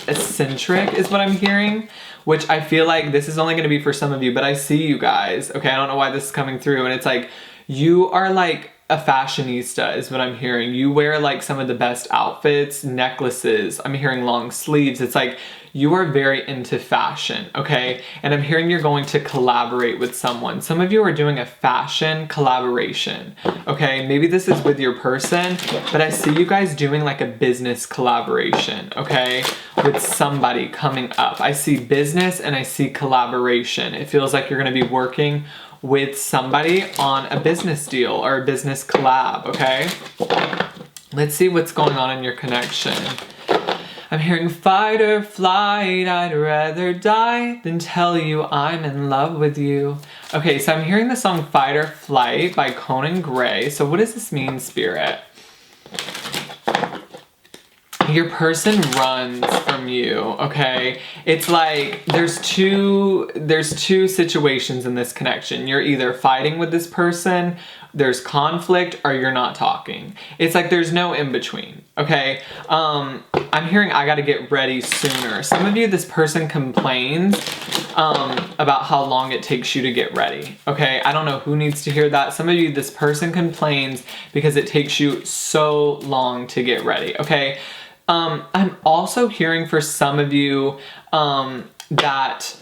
eccentric is what I'm hearing, which I feel like this is only going to be for some of you, but I see you guys, okay? I don't know why this is coming through, and it's like, you are like a fashionista is what I'm hearing. You wear like some of the best outfits, necklaces. I'm hearing long sleeves. It's like you are very into fashion, okay? And I'm hearing you're going to collaborate with someone. Some of you are doing a fashion collaboration, okay? Maybe this is with your person, but I see you guys doing like a business collaboration, okay? With somebody coming up. I see business and I see collaboration. It feels like you're gonna be working with somebody on a business deal or a business collab, okay? Let's see what's going on in your connection. I'm hearing fight or flight, I'd rather die than tell you I'm in love with you. Okay, so I'm hearing the song Fight or Flight by Conan Gray. So what does this mean, Spirit? Your person runs from you, okay? It's like there's two situations in this connection. You're either fighting with this person, there's conflict, or you're not talking. It's like there's no in between, okay? I'm hearing I gotta get ready sooner. Some of you, this person complains about how long it takes you to get ready, okay? I don't know who needs to hear that. Some of you, this person complains because it takes you so long to get ready, okay? I'm also hearing for some of you that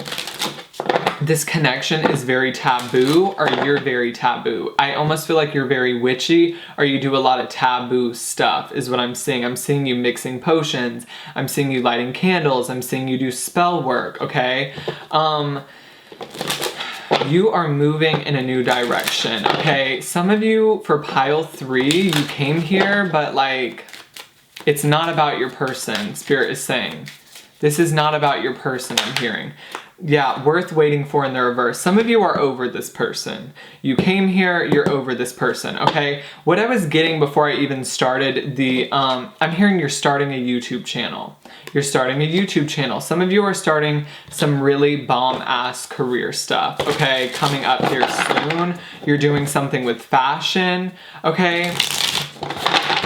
this connection is very taboo, or you're very taboo. I almost feel like you're very witchy, or you do a lot of taboo stuff is what I'm seeing. I'm seeing you mixing potions. I'm seeing you lighting candles. I'm seeing you do spell work, okay? You are moving in a new direction, okay? Some of you, for pile 3, you came here, but like, it's not about your person, Spirit is saying. This is not about your person, I'm hearing. Yeah, worth waiting for in the reverse. Some of you are over this person. You came here, you're over this person, okay? What I was getting before I even started I'm hearing you're starting a YouTube channel. You're starting a YouTube channel. Some of you are starting some really bomb-ass career stuff, okay? Coming up here soon. You're doing something with fashion, okay?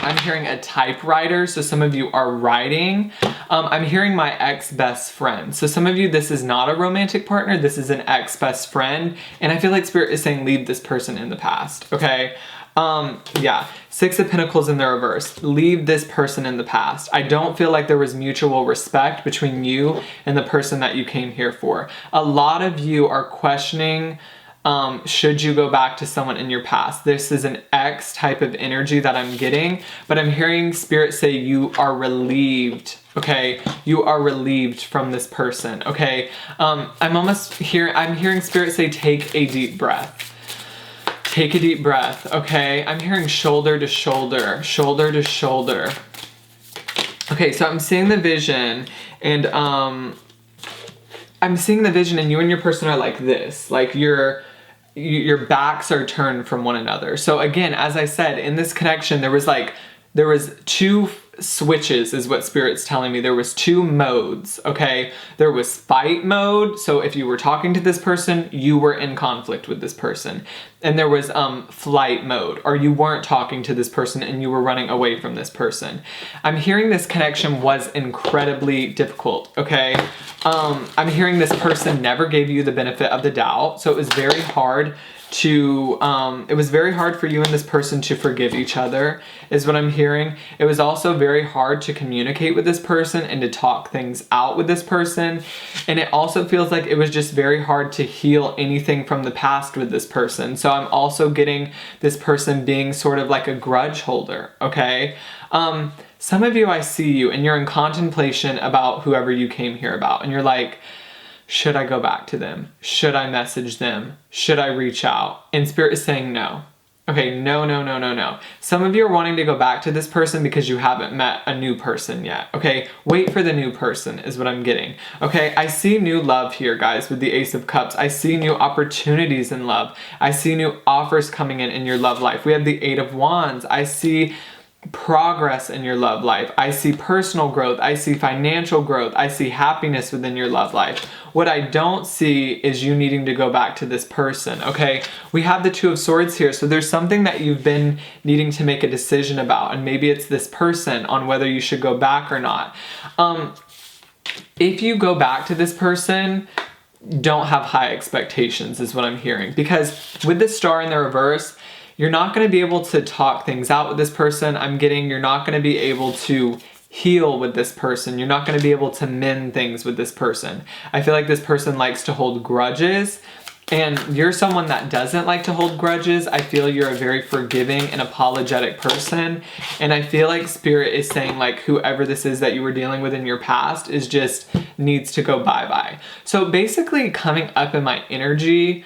I'm hearing a typewriter, so some of you are writing. I'm hearing my ex-best friend. So some of you, this is not a romantic partner, this is an ex-best friend, and I feel like Spirit is saying leave this person in the past, okay? Yeah, 6 of Pentacles in the reverse. Leave this person in the past. I don't feel like there was mutual respect between you and the person that you came here for. A lot of you are questioning should you go back to someone in your past. This is an X type of energy that I'm getting, but I'm hearing Spirit say you are relieved, okay? You are relieved from this person, okay? I'm hearing Spirit say take a deep breath. Take a deep breath, okay? I'm hearing shoulder to shoulder, shoulder to shoulder. Okay, so I'm seeing the vision, and I'm seeing the vision, and you and your person are like this, like your backs are turned from one another. So again, as I said, in this connection, there was 2 switches is what Spirit's telling me. There was 2 modes, okay? There was fight mode, so if you were talking to this person, you were in conflict with this person. And there was flight mode, or you weren't talking to this person and you were running away from this person. I'm hearing this connection was incredibly difficult, okay? I'm hearing this person never gave you the benefit of the doubt, so it was very hard for you and this person to forgive each other, is what I'm hearing. It was also very hard to communicate with this person and to talk things out with this person. And it also feels like it was just very hard to heal anything from the past with this person. So I'm also getting this person being sort of like a grudge holder, okay? Some of you, I see you and you're in contemplation about whoever you came here about. And you're like, should I go back to them? Should I message them? Should I reach out? And Spirit is saying no. Okay, no, no, no, no, no. Some of you are wanting to go back to this person because you haven't met a new person yet. Okay, wait for the new person is what I'm getting. Okay, I see new love here, guys, with the Ace of Cups. I see new opportunities in love. I see new offers coming in your love life. We have the 8 of Wands. I see progress in your love life. I see personal growth. I see financial growth. I see happiness within your love life. What I don't see is you needing to go back to this person, okay? We have the 2 of Swords here, so there's something that you've been needing to make a decision about, and maybe it's this person on whether you should go back or not. If you go back to this person, don't have high expectations is what I'm hearing, because with the Star in the reverse, you're not going to be able to talk things out with this person. I'm getting you're not going to be able to heal with this person. You're not going to be able to mend things with this person. I feel like this person likes to hold grudges, and you're someone that doesn't like to hold grudges. I feel you're a very forgiving and apologetic person, and I feel like Spirit is saying like whoever this is that you were dealing with in your past is just needs to go bye-bye. So basically coming up in my energy,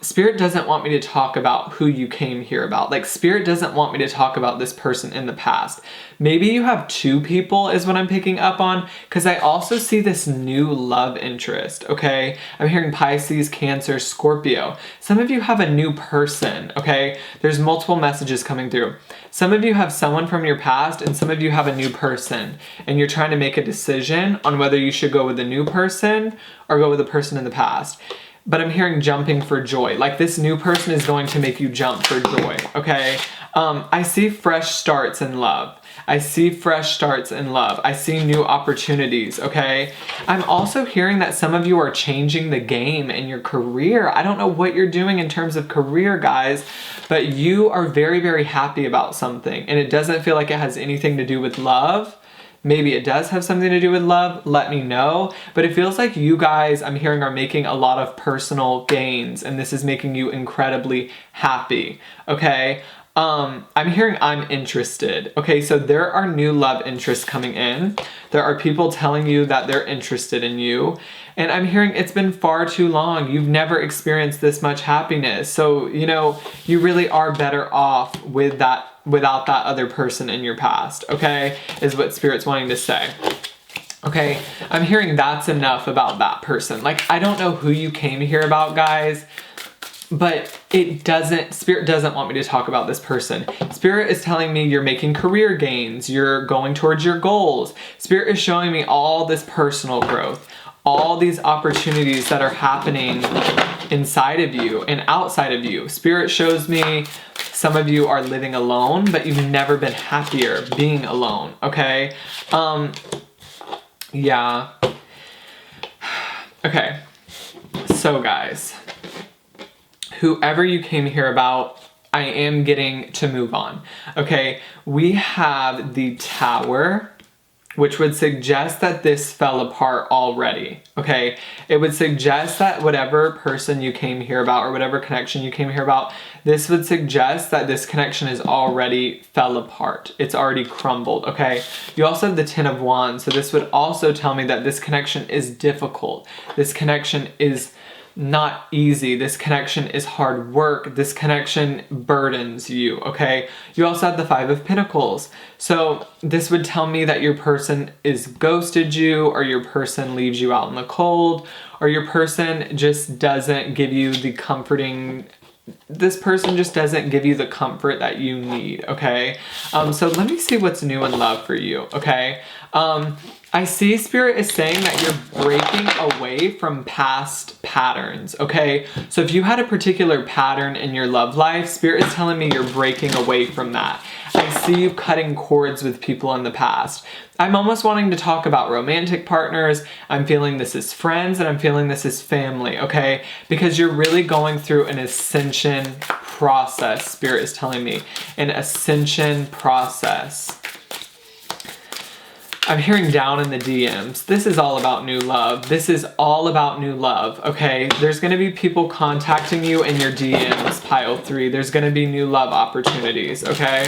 Spirit doesn't want me to talk about who you came here about. Like Spirit doesn't want me to talk about this person in the past. Maybe you have two people is what I'm picking up on, because I also see this new love interest, okay? I'm hearing Pisces, Cancer, Scorpio. Some of you have a new person, okay? There's multiple messages coming through. Some of you have someone from your past, and some of you have a new person, and you're trying to make a decision on whether you should go with the new person or go with the person in the past. But I'm hearing jumping for joy. Like this new person is going to make you jump for joy, okay? I see fresh starts in love. I see fresh starts in love. I see new opportunities, okay? I'm also hearing that some of you are changing the game in your career. I don't know what you're doing in terms of career, guys, but you are very, very happy about something, and it doesn't feel like it has anything to do with love. Maybe it does have something to do with love, let me know. But it feels like you guys, I'm hearing, are making a lot of personal gains, and this is making you incredibly happy, okay? I'm hearing I'm interested. Okay, so there are new love interests coming in. There are people telling you that they're interested in you. And I'm hearing it's been far too long. You've never experienced this much happiness. So, you know, you really are better off with that, without that other person in your past, okay? Is what Spirit's wanting to say. Okay, I'm hearing that's enough about that person. Like, I don't know who you came here about, guys, but Spirit doesn't want me to talk about this person. Spirit is telling me you're making career gains, you're going towards your goals. Spirit is showing me all this personal growth, all these opportunities that are happening inside of you and outside of you. Spirit shows me some of you are living alone, but you've never been happier being alone, okay? Yeah. Okay, so guys, whoever you came here about, I am getting to move on. Okay, we have the Tower, which would suggest that this fell apart already, okay? It would suggest that whatever person you came here about or whatever connection you came here about, this would suggest that this connection is already fell apart. It's already crumbled, okay? You also have the Ten of Wands, so this would also tell me that this connection is difficult. This connection is not easy. This connection is hard work. This connection burdens you, okay? You also have the Five of Pentacles. So this would tell me that your person is ghosted you, or your person leaves you out in the cold, or your person just doesn't give you the comforting, this person just doesn't give you the comfort that you need, okay? So let me see what's new in love for you, okay? I see Spirit is saying that you're breaking away from past patterns, okay? So if you had a particular pattern in your love life, Spirit is telling me you're breaking away from that. I see you cutting cords with people in the past. I'm almost wanting to talk about romantic partners. I'm feeling this is friends, and I'm feeling this is family, okay? Because you're really going through an ascension process, Spirit is telling me. An ascension process. I'm hearing down in the DMs. This is all about new love. This is all about new love, okay? There's gonna be people contacting you in your DMs, pile 3. There's gonna be new love opportunities, okay?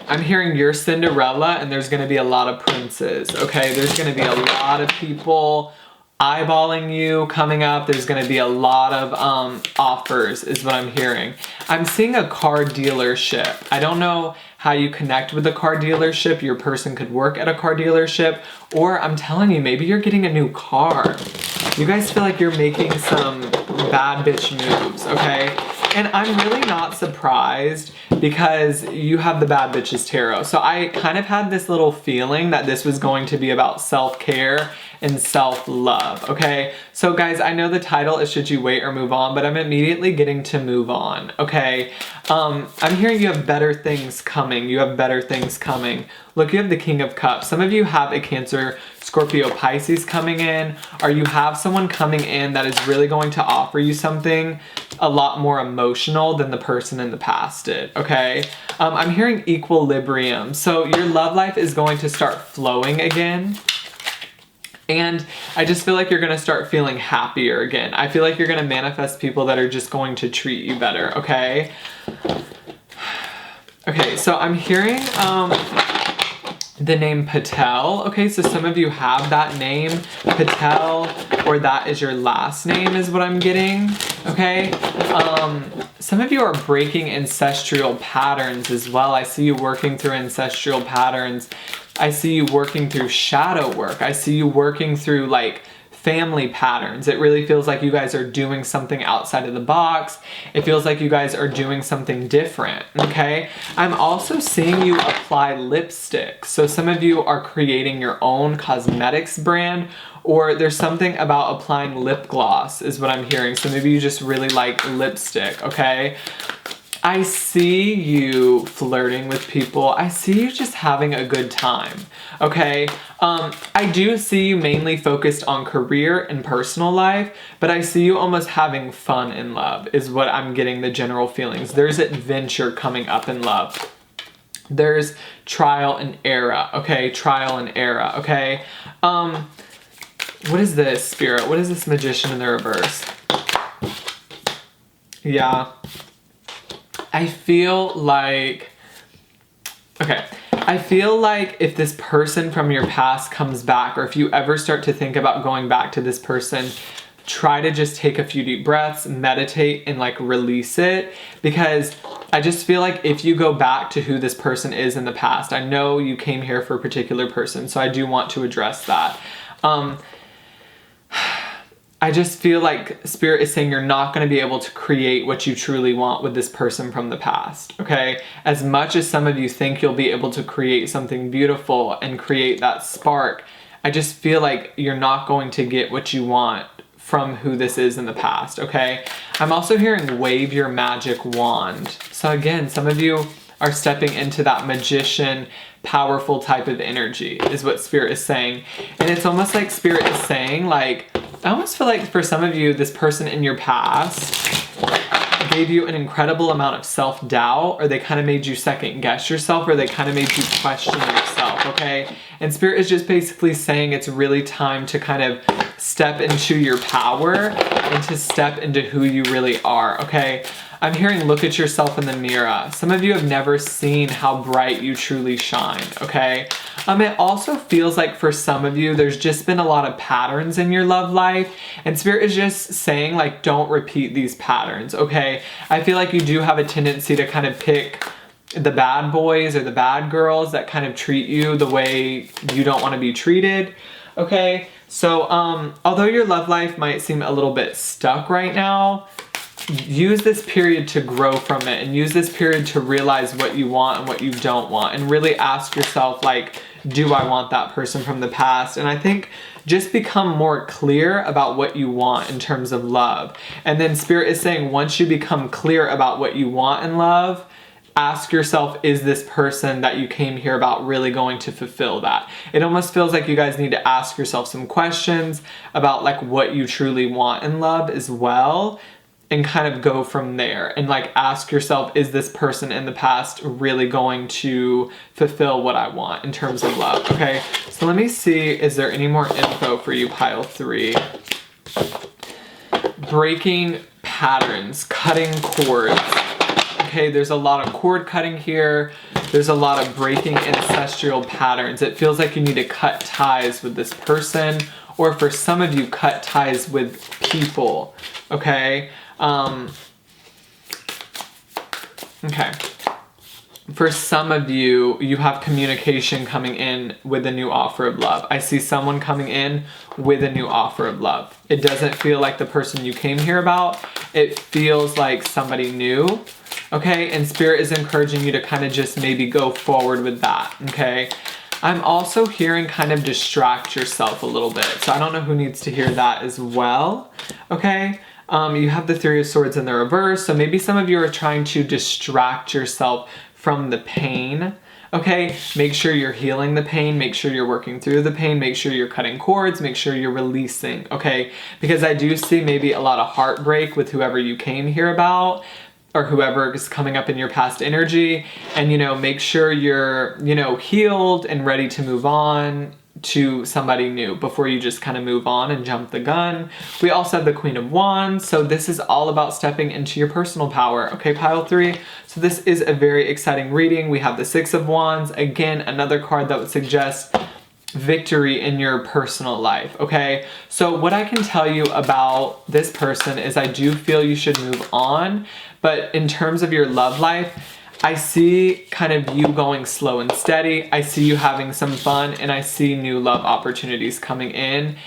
I'm hearing you're Cinderella, and there's gonna be a lot of princes, okay? There's gonna be a lot of people eyeballing you coming up. There's gonna be a lot of offers is what I'm hearing. I'm seeing a car dealership. I don't know how you connect with a car dealership. Your person could work at a car dealership, or I'm telling you, maybe you're getting a new car. You guys feel like you're making some bad bitch moves, okay? And I'm really not surprised because you have the Bad Bitches Tarot. So I kind of had this little feeling that this was going to be about self-care and self-love, okay? So guys, I know the title is Should You Wait or Move On, but I'm immediately getting to move on, okay? I'm hearing you have better things coming. You have better things coming. Look, you have the King of Cups. Some of you have a Cancer, Scorpio, Pisces coming in, or you have someone coming in that is really going to offer you something a lot more emotional than the person in the past did, okay? I'm hearing equilibrium. So your love life is going to start flowing again. And I just feel like you're going to start feeling happier again. I feel like you're going to manifest people that are just going to treat you better, okay? Okay, so I'm hearing the name Patel. Okay, so some of you have that name, Patel, or that is your last name is what I'm getting, okay? Some of you are breaking ancestral patterns as well. I see you working through ancestral patterns. I see you working through shadow work. I see you working through like family patterns. It really feels like you guys are doing something outside of the box. It feels like you guys are doing something different, okay? I'm also seeing you apply lipstick. So some of you are creating your own cosmetics brand, or there's something about applying lip gloss is what I'm hearing. So maybe you just really like lipstick, okay? I see you flirting with people. I see you just having a good time, okay? I do see you mainly focused on career and personal life, but I see you almost having fun in love is what I'm getting the general feelings. There's adventure coming up in love. There's trial and error, okay? Trial and error, okay? What is this, Spirit? What is this Magician in the reverse? Yeah. I feel like, okay, I feel like if this person from your past comes back, or if you ever start to think about going back to this person, try to just take a few deep breaths, meditate, and like release it, because I just feel like if you go back to who this person is in the past, I know you came here for a particular person, so I do want to address that. I just feel like Spirit is saying you're not going to be able to create what you truly want with this person from the past, okay? As much as some of you think you'll be able to create something beautiful and create that spark, I just feel like you're not going to get what you want from who this is in the past, okay? I'm also hearing wave your magic wand. So again, some of you are stepping into that magician, powerful type of energy is what Spirit is saying. And it's almost like Spirit is saying, like, I almost feel like for some of you, this person in your past gave you an incredible amount of self-doubt, or they kind of made you second guess yourself, or they kind of made you question yourself, okay? And Spirit is just basically saying it's really time to kind of step into your power and to step into who you really are, okay? I'm hearing look at yourself in the mirror. Some of you have never seen how bright you truly shine, okay? It also feels like for some of you, there's just been a lot of patterns in your love life, and Spirit is just saying, like, don't repeat these patterns, okay? I feel like you do have a tendency to kind of pick the bad boys or the bad girls that kind of treat you the way you don't want to be treated, okay? So, although your love life might seem a little bit stuck right now, use this period to grow from it, and use this period to realize what you want and what you don't want, and really ask yourself, like, do I want that person from the past? And I think just become more clear about what you want in terms of love. And then Spirit is saying once you become clear about what you want in love, ask yourself, is this person that you came here about really going to fulfill that? It almost feels like you guys need to ask yourself some questions about like what you truly want in love as well, and kind of go from there and like ask yourself, is this person in the past really going to fulfill what I want in terms of love, okay? So let me see, is there any more info for you, pile 3? Breaking patterns, cutting cords. Okay, there's a lot of cord cutting here. There's a lot of breaking ancestral patterns. It feels like you need to cut ties with this person, or for some of you, cut ties with people, okay? Okay. For some of you, you have communication coming in with a new offer of love. I see someone coming in with a new offer of love. It doesn't feel like the person you came here about. It feels like somebody new, okay? And Spirit is encouraging you to kind of just maybe go forward with that, okay? I'm also hearing kind of distract yourself a little bit. So I don't know who needs to hear that as well, okay? You have the 3 of Swords in the reverse, so maybe some of you are trying to distract yourself from the pain, Okay, make sure you're healing the pain, make sure you're working through the pain, make sure you're cutting cords, make sure you're releasing, okay? Because I do see maybe a lot of heartbreak with whoever you came here about, or whoever is coming up in your past energy, and make sure you're, healed and ready to move on to somebody new before you just kind of move on and jump the gun. We also have the Queen of Wands, so this is all about stepping into your personal power, okay, pile 3? So this is a very exciting reading. We have the Six of Wands, again, another card that would suggest victory in your personal life, okay? So what I can tell you about this person is I do feel you should move on, but in terms of your love life, I see kind of you going slow and steady. I see you having some fun, and I see new love opportunities coming in.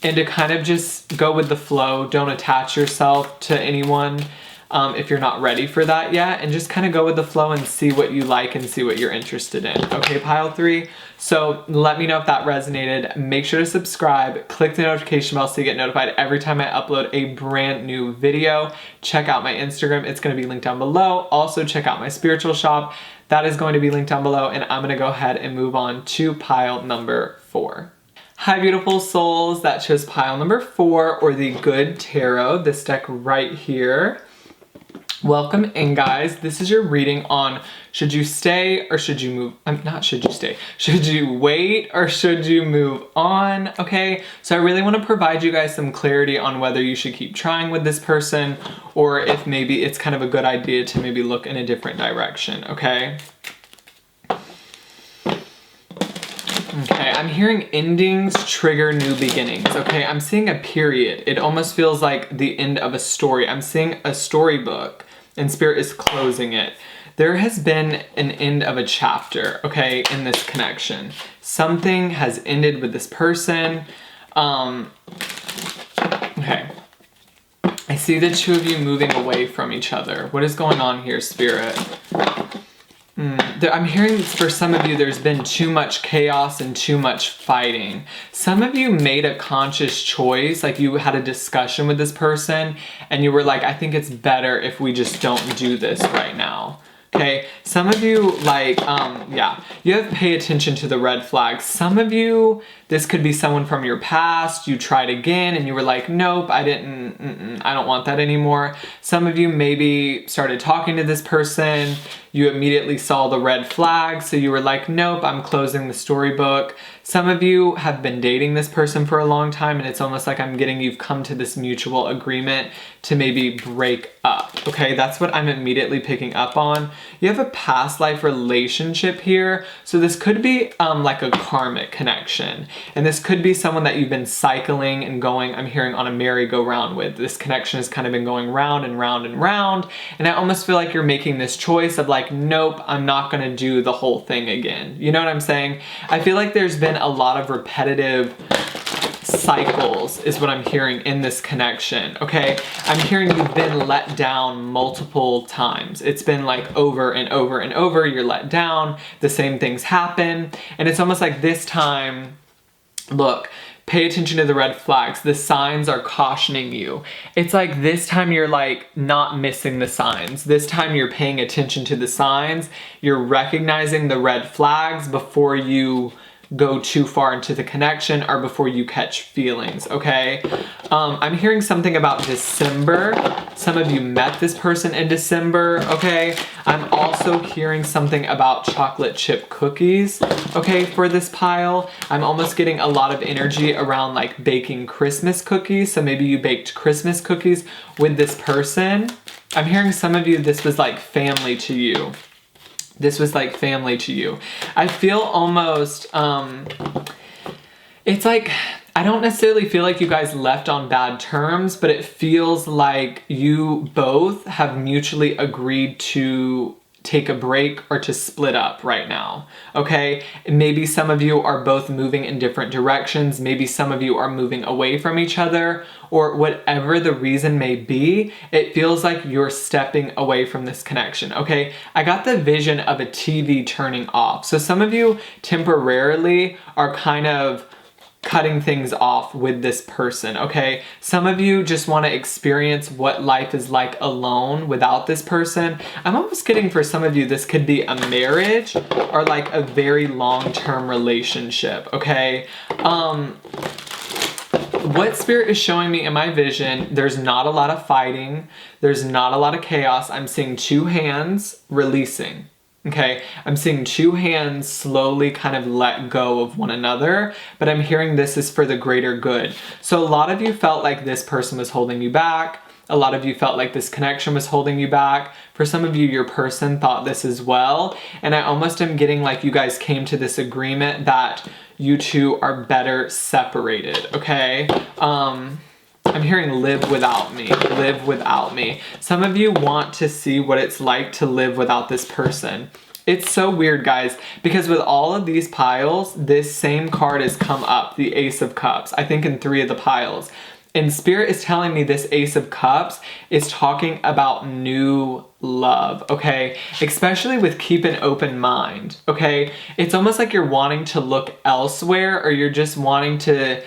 And to kind of just go with the flow, don't attach yourself to anyone if you're not ready for that yet, and just kind of go with the flow and see what you like and see what you're interested in. Okay, pile 3? So let me know if that resonated. Make sure to subscribe, click the notification bell so you get notified every time I upload a brand new video. Check out my Instagram, it's going to be linked down below. Also check out my spiritual shop, that is going to be linked down below, and I'm going to go ahead and move on to pile number 4. Hi beautiful souls, that chose pile number 4, or the Good Tarot, this deck right here. Welcome in, guys. This is your reading on should you stay or should you move, not should you stay, should you wait or should you move on, okay? So I really want to provide you guys some clarity on whether you should keep trying with this person or if maybe it's kind of a good idea to maybe look in a different direction, okay? Okay, I'm hearing endings trigger new beginnings, okay? I'm seeing a period. It almost feels like the end of a story. I'm seeing a storybook, and Spirit is closing it. There has been an end of a chapter, okay, in this connection. Something has ended with this person. Okay. I see the two of you moving away from each other. What is going on here, Spirit? I'm hearing for some of you there's been too much chaos and too much fighting. Some of you made a conscious choice, like you had a discussion with this person and you were like, I think it's better if we just don't do this right now. Okay, some of you like, you have to pay attention to the red flags. Some of you, this could be someone from your past, you tried again and you were like, nope, I don't want that anymore. Some of you maybe started talking to this person, you immediately saw the red flag, so you were like, nope, I'm closing the storybook. Some of you have been dating this person for a long time and it's almost like I'm getting you've come to this mutual agreement to maybe break up, okay? That's what I'm immediately picking up on. You have a past life relationship here, so this could be like a karmic connection. And this could be someone that you've been cycling and going, I'm hearing, on a merry-go-round with. This connection has kind of been going round and round and round, and I almost feel like you're making this choice of like, nope, I'm not gonna do the whole thing again. You know what I'm saying? I feel like there's been a lot of repetitive cycles is what I'm hearing in this connection, okay? I'm hearing you've been let down multiple times. It's been like over and over and over, you're let down, the same things happen, and it's almost like this time, look, pay attention to the red flags. The signs are cautioning you. It's like this time you're like not missing the signs. This time you're paying attention to the signs. You're recognizing the red flags before you go too far into the connection or before you catch feelings, okay? I'm hearing something about December. Some of you met this person in December, okay? I'm also hearing something about chocolate chip cookies, okay, for this pile. I'm almost getting a lot of energy around like baking Christmas cookies, so maybe you baked Christmas cookies with this person. I'm hearing some of you, this was like family to you. This was like family to you. I feel almost, it's like, I don't necessarily feel like you guys left on bad terms, but it feels like you both have mutually agreed to take a break or to split up right now, okay? Maybe some of you are both moving in different directions. Maybe some of you are moving away from each other, or whatever the reason may be, it feels like you're stepping away from this connection, okay? I got the vision of a TV turning off. So some of you temporarily are kind of cutting things off with this person, okay? Some of you just want to experience what life is like alone without this person. I'm almost getting for some of you, this could be a marriage or like a very long-term relationship, okay? What Spirit is showing me in my vision, there's not a lot of fighting. There's not a lot of chaos. I'm seeing two hands releasing. Okay, I'm seeing two hands slowly kind of let go of one another, but I'm hearing this is for the greater good. So a lot of you felt like this person was holding you back. A lot of you felt like this connection was holding you back. For some of you, your person thought this as well. And I almost am getting like you guys came to this agreement that you two are better separated, okay? I'm hearing live without me, live without me. Some of you want to see what it's like to live without this person. It's so weird, guys, because with all of these piles, this same card has come up, the Ace of Cups, I think in 3 of the piles. And Spirit is telling me this Ace of Cups is talking about new love, okay? Especially with keep an open mind, okay? It's almost like you're wanting to look elsewhere, or you're just wanting to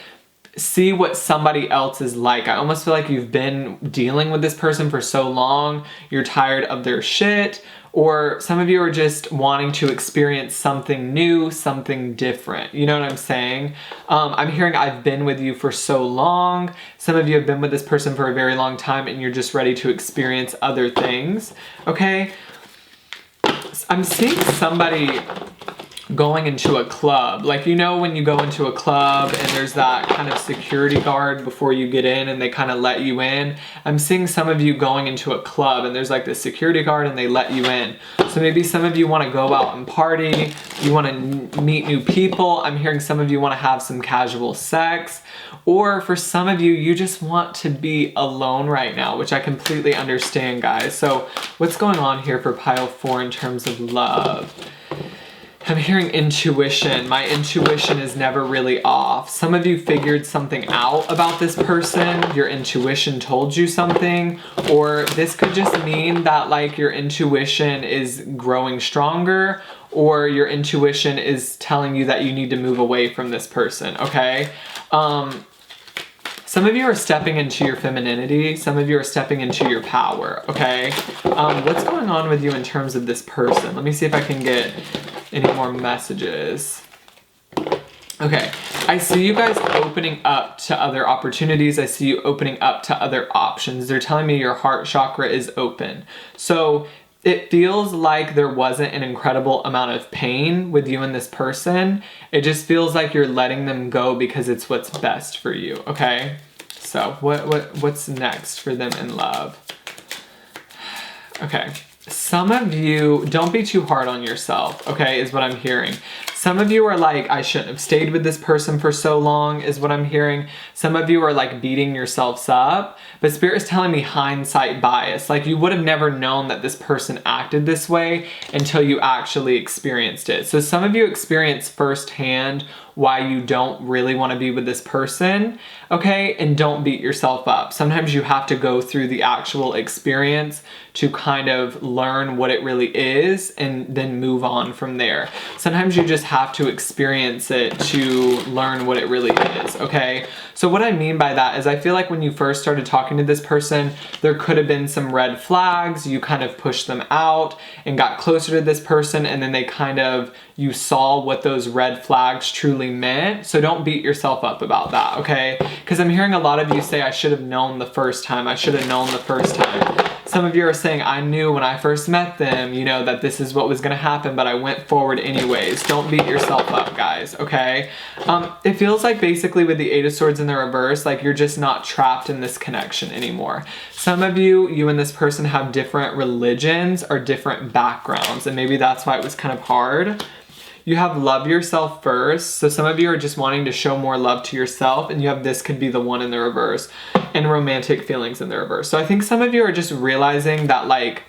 see what somebody else is like. I almost feel like you've been dealing with this person for so long, you're tired of their shit, or some of you are just wanting to experience something new, something different. You know what I'm saying? I'm hearing I've been with you for so long. Some of you have been with this person for a very long time and you're just ready to experience other things, okay? I'm seeing somebody going into a club. Like, you know when you go into a club and there's that kind of security guard before you get in and they kind of let you in? I'm seeing some of you going into a club and there's like this security guard and they let you in. So maybe some of you want to go out and party, you want to meet new people. I'm hearing some of you want to have some casual sex, or for some of you, you just want to be alone right now, which I completely understand, guys. So what's going on here for pile 4 in terms of love? I'm hearing intuition. My intuition is never really off. Some of you figured something out about this person. Your intuition told you something. Or this could just mean that like your intuition is growing stronger, or your intuition is telling you that you need to move away from this person, okay? Some of you are stepping into your femininity. Some of you are stepping into your power, okay? What's going on with you in terms of this person? Let me see if I can get any more messages. Okay, I see you guys opening up to other opportunities. I see you opening up to other options. They're telling me your heart chakra is open. So it feels like there wasn't an incredible amount of pain with you and this person. It just feels like you're letting them go because it's what's best for you, okay? So what's next for them in love? Okay. Some of you, don't be too hard on yourself, okay, is what I'm hearing. Some of you are like, I shouldn't have stayed with this person for so long, is what I'm hearing. Some of you are like beating yourselves up, but Spirit is telling me hindsight bias. Like you would have never known that this person acted this way until you actually experienced it. So some of you experience firsthand why you don't really want to be with this person, okay? And don't beat yourself up. Sometimes you have to go through the actual experience to kind of learn what it really is and then move on from there. Sometimes you just have to experience it to learn what it really is, okay? So what I mean by that is I feel like when you first started talking to this person, there could have been some red flags. You kind of pushed them out and got closer to this person, and then they kind of, you saw what those red flags truly meant. So don't beat yourself up about that, okay? Because I'm hearing a lot of you say, I should have known the first time. I should have known the first time. Some of you are saying, I knew when I first met them, you know, that this is what was gonna happen, but I went forward anyways. Don't beat yourself up, guys, okay? It feels like basically with the 8 of Swords in the reverse, like you're just not trapped in this connection anymore. Some of you, you and this person have different religions or different backgrounds, and maybe that's why it was kind of hard. You have love yourself first. So some of you are just wanting to show more love to yourself, and you have this could be the one in the reverse, and romantic feelings in the reverse. So I think some of you are just realizing that like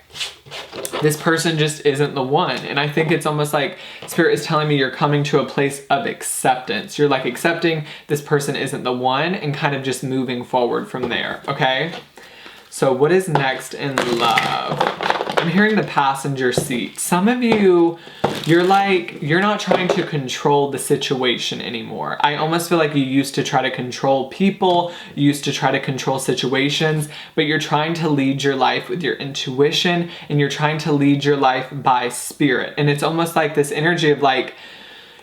this person just isn't the one. And I think it's almost like Spirit is telling me you're coming to a place of acceptance. You're like accepting this person isn't the one and kind of just moving forward from there, okay? So what is next in love? I'm hearing the passenger seat. Some of you, you're not trying to control the situation anymore. I almost feel like you used to try to control people, you used to try to control situations, but you're trying to lead your life with your intuition, and you're trying to lead your life by spirit. And it's almost like this energy of like,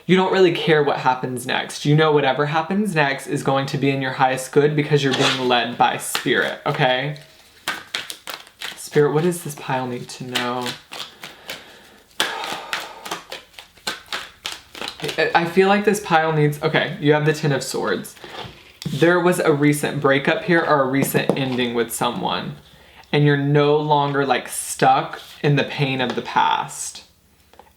you don't really care what happens next. You know whatever happens next is going to be in your highest good because you're being led by spirit, okay? Spirit, what does this pile need to know? I feel like this pile needs, okay, you have the Ten of Swords. There was a recent breakup here or a recent ending with someone, and you're no longer like stuck in the pain of the past.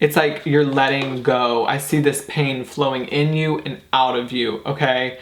It's like you're letting go. I see this pain flowing in you and out of you, okay?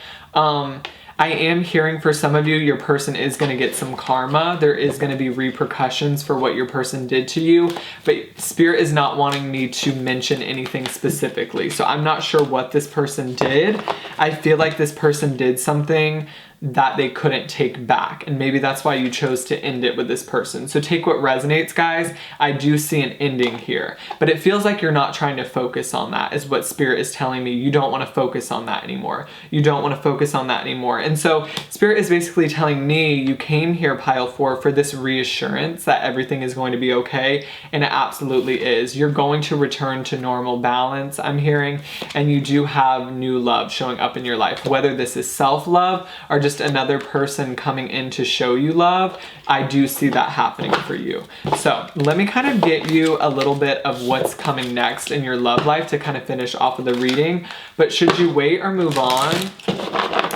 I am hearing for some of you, your person is going to get some karma. There is going to be repercussions for what your person did to you, but Spirit is not wanting me to mention anything specifically. So I'm not sure what this person did. I feel like this person did something that they couldn't take back, and maybe that's why you chose to end it with this person. So take what resonates, guys. I do see an ending here, but it feels like you're not trying to focus on that, is what Spirit is telling me. You don't want to focus on that anymore. You don't want to focus on that anymore. And so Spirit is basically telling me you came here, pile 4, for this reassurance that everything is going to be okay, and it absolutely is. You're going to return to normal balance, I'm hearing, and you do have new love showing up in your life, whether this is self-love or just another person coming in to show you love. I do see that happening for you. So let me kind of get you a little bit of what's coming next in your love life to kind of finish off of the reading. But should you wait or move on?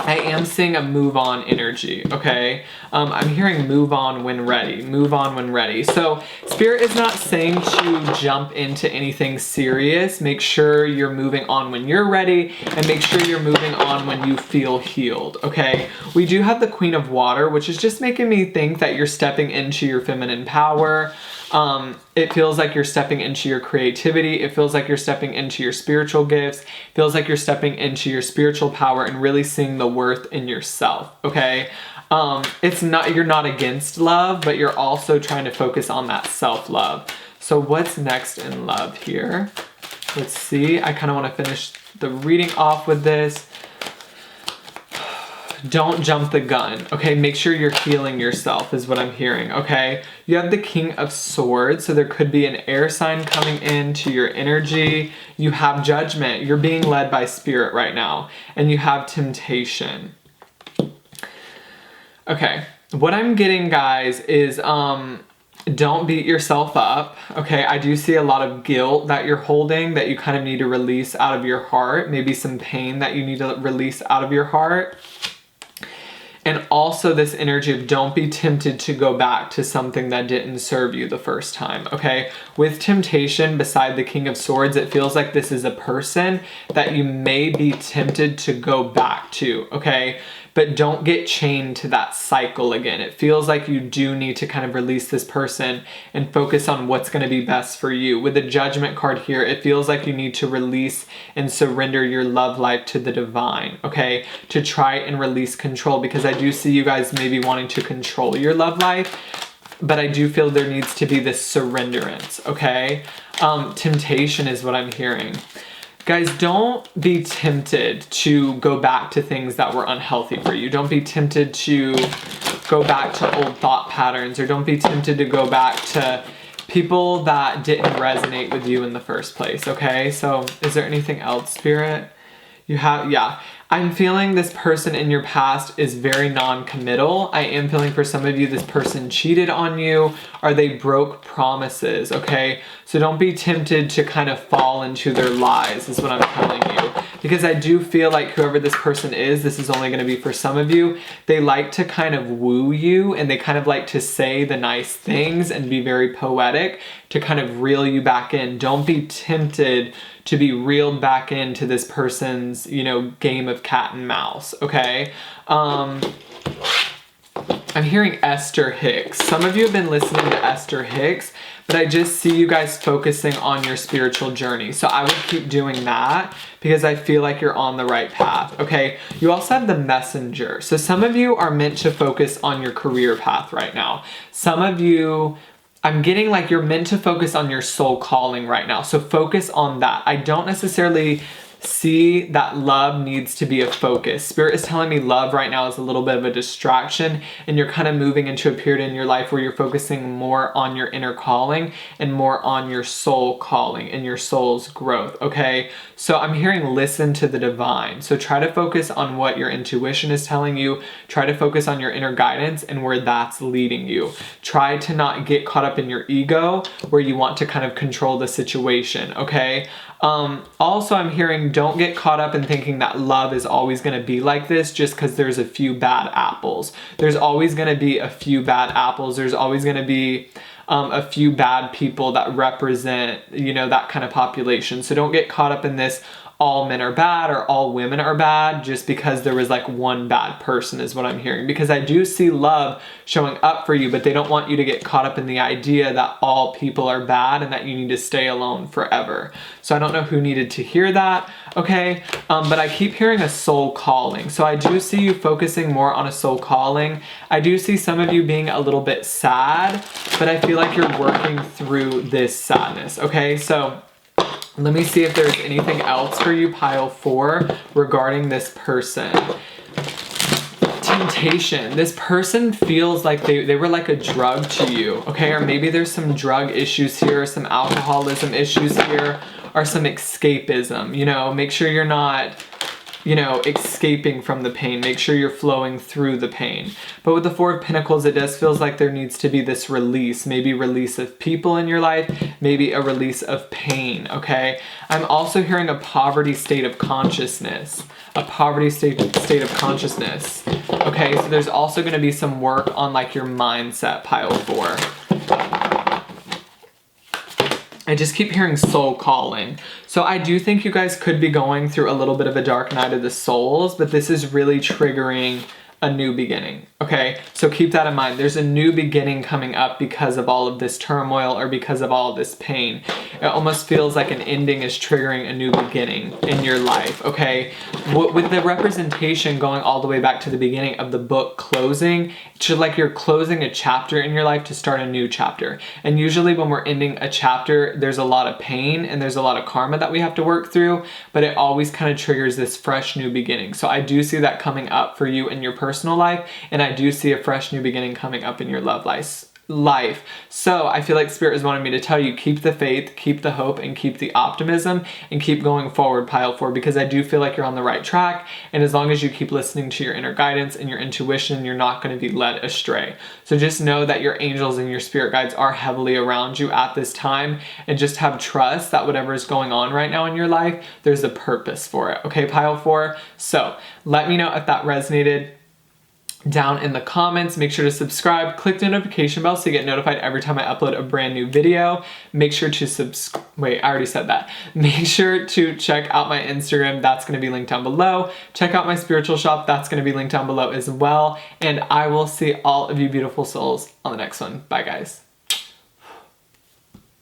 I am seeing a move on energy, okay? I'm hearing move on when ready, move on when ready. So Spirit is not saying to jump into anything serious. Make sure you're moving on when you're ready, and make sure you're moving on when you feel healed, okay? We do have the Queen of Water, which is just making me think that you're stepping into your feminine power. It feels like you're stepping into your creativity. It feels like you're stepping into your spiritual gifts. It feels like you're stepping into your spiritual power and really seeing the worth in yourself, okay? You're not against love, but you're also trying to focus on that self-love. So what's next in love here? Let's see. I kind of want to finish the reading off with this. Don't jump the gun, okay? Make sure you're healing yourself is what I'm hearing, okay? You have the King of Swords, so there could be an air sign coming into your energy. You have Judgment. You're being led by Spirit right now. And you have Temptation. Okay, what I'm getting, guys, is don't beat yourself up, okay? I do see a lot of guilt that you're holding that you kind of need to release out of your heart. Maybe some pain that you need to release out of your heart. And also this energy of don't be tempted to go back to something that didn't serve you the first time, okay? With Temptation, beside the King of Swords, it feels like this is a person that you may be tempted to go back to, okay? But don't get chained to that cycle again. It feels like you do need to kind of release this person and focus on what's going to be best for you. With the Judgment card here, it feels like you need to release and surrender your love life to the divine, okay? To try and release control, because I do see you guys maybe wanting to control your love life, but I do feel there needs to be this surrenderance, okay? Temptation is what I'm hearing. Guys, don't be tempted to go back to things that were unhealthy for you. Don't be tempted to go back to old thought patterns, or don't be tempted to go back to people that didn't resonate with you in the first place, okay? So is there anything else, Spirit? Yeah. I'm feeling this person in your past is very non-committal. I am feeling for some of you this person cheated on you, or they broke promises, okay? So don't be tempted to kind of fall into their lies is what I'm telling you. Because I do feel like whoever this person is, this is only going to be for some of you, they like to kind of woo you, and they kind of like to say the nice things and be very poetic to kind of reel you back in. Don't be tempted to be reeled back into this person's, game of cat and mouse, okay? I'm hearing Esther Hicks. Some of you have been listening to Esther Hicks, but I just see you guys focusing on your spiritual journey. So I would keep doing that because I feel like you're on the right path, okay? You also have the Messenger. So some of you are meant to focus on your career path right now. Some of you I'm getting like you're meant to focus on your soul calling right now. So focus on that. I don't necessarily see that love needs to be a focus. Spirit is telling me love right now is a little bit of a distraction, and you're kind of moving into a period in your life where you're focusing more on your inner calling and more on your soul calling and your soul's growth, okay? So I'm hearing listen to the divine. So try to focus on what your intuition is telling you. Try to focus on your inner guidance and where that's leading you. Try to not get caught up in your ego where you want to kind of control the situation, okay? Also, I'm hearing don't get caught up in thinking that love is always going to be like this just because there's a few bad apples. There's always going to be a few bad apples. There's always going to be a few bad people that represent, that kind of population. So don't get caught up in this all men are bad or all women are bad just because there was like one bad person is what I'm hearing. Because I do see love showing up for you, but they don't want you to get caught up in the idea that all people are bad and that you need to stay alone forever. So I don't know who needed to hear that, okay? But I keep hearing a soul calling. So I do see you focusing more on a soul calling. I do see some of you being a little bit sad, but I feel like you're working through this sadness, okay? So let me see if there's anything else for you, pile 4, regarding this person. Temptation. This person feels like they were like a drug to you, okay? Or maybe there's some drug issues here, some alcoholism issues here, or some escapism, make sure you're not escaping from the pain. Make sure you're flowing through the pain. But with the 4 of Pentacles, it does feels like there needs to be this release. Maybe release of people in your life. Maybe a release of pain, okay? I'm also hearing a poverty state of consciousness. A poverty state of consciousness. Okay, so there's also going to be some work on like your mindset, pile 4. I just keep hearing soul calling. So I do think you guys could be going through a little bit of a dark night of the souls, but this is really triggering a new beginning, okay? So keep that in mind. There's a new beginning coming up because of all of this turmoil or because of all of this pain. It almost feels like an ending is triggering a new beginning in your life, okay? With the representation going all the way back to the beginning of the book closing, it's like you're closing a chapter in your life to start a new chapter. And usually when we're ending a chapter, there's a lot of pain and there's a lot of karma that we have to work through, but it always kind of triggers this fresh new beginning. So I do see that coming up for you in your personal life, and I do see a fresh new beginning coming up in your love life. So I feel like Spirit is wanting me to tell you, keep the faith, keep the hope, and keep the optimism, and keep going forward, pile 4, because I do feel like you're on the right track, and as long as you keep listening to your inner guidance and your intuition, you're not going to be led astray. So just know that your angels and your spirit guides are heavily around you at this time, and just have trust that whatever is going on right now in your life, there's a purpose for it, okay, pile 4? So let me know if that resonated down in the comments. Make sure to subscribe, click the notification bell so you get notified every time I upload a brand new video. Make sure to wait, I already said that. Make sure to check out my Instagram. That's going to be linked down below. Check out my spiritual shop. That's going to be linked down below as well. And I will see all of you beautiful souls on the next one. Bye, guys.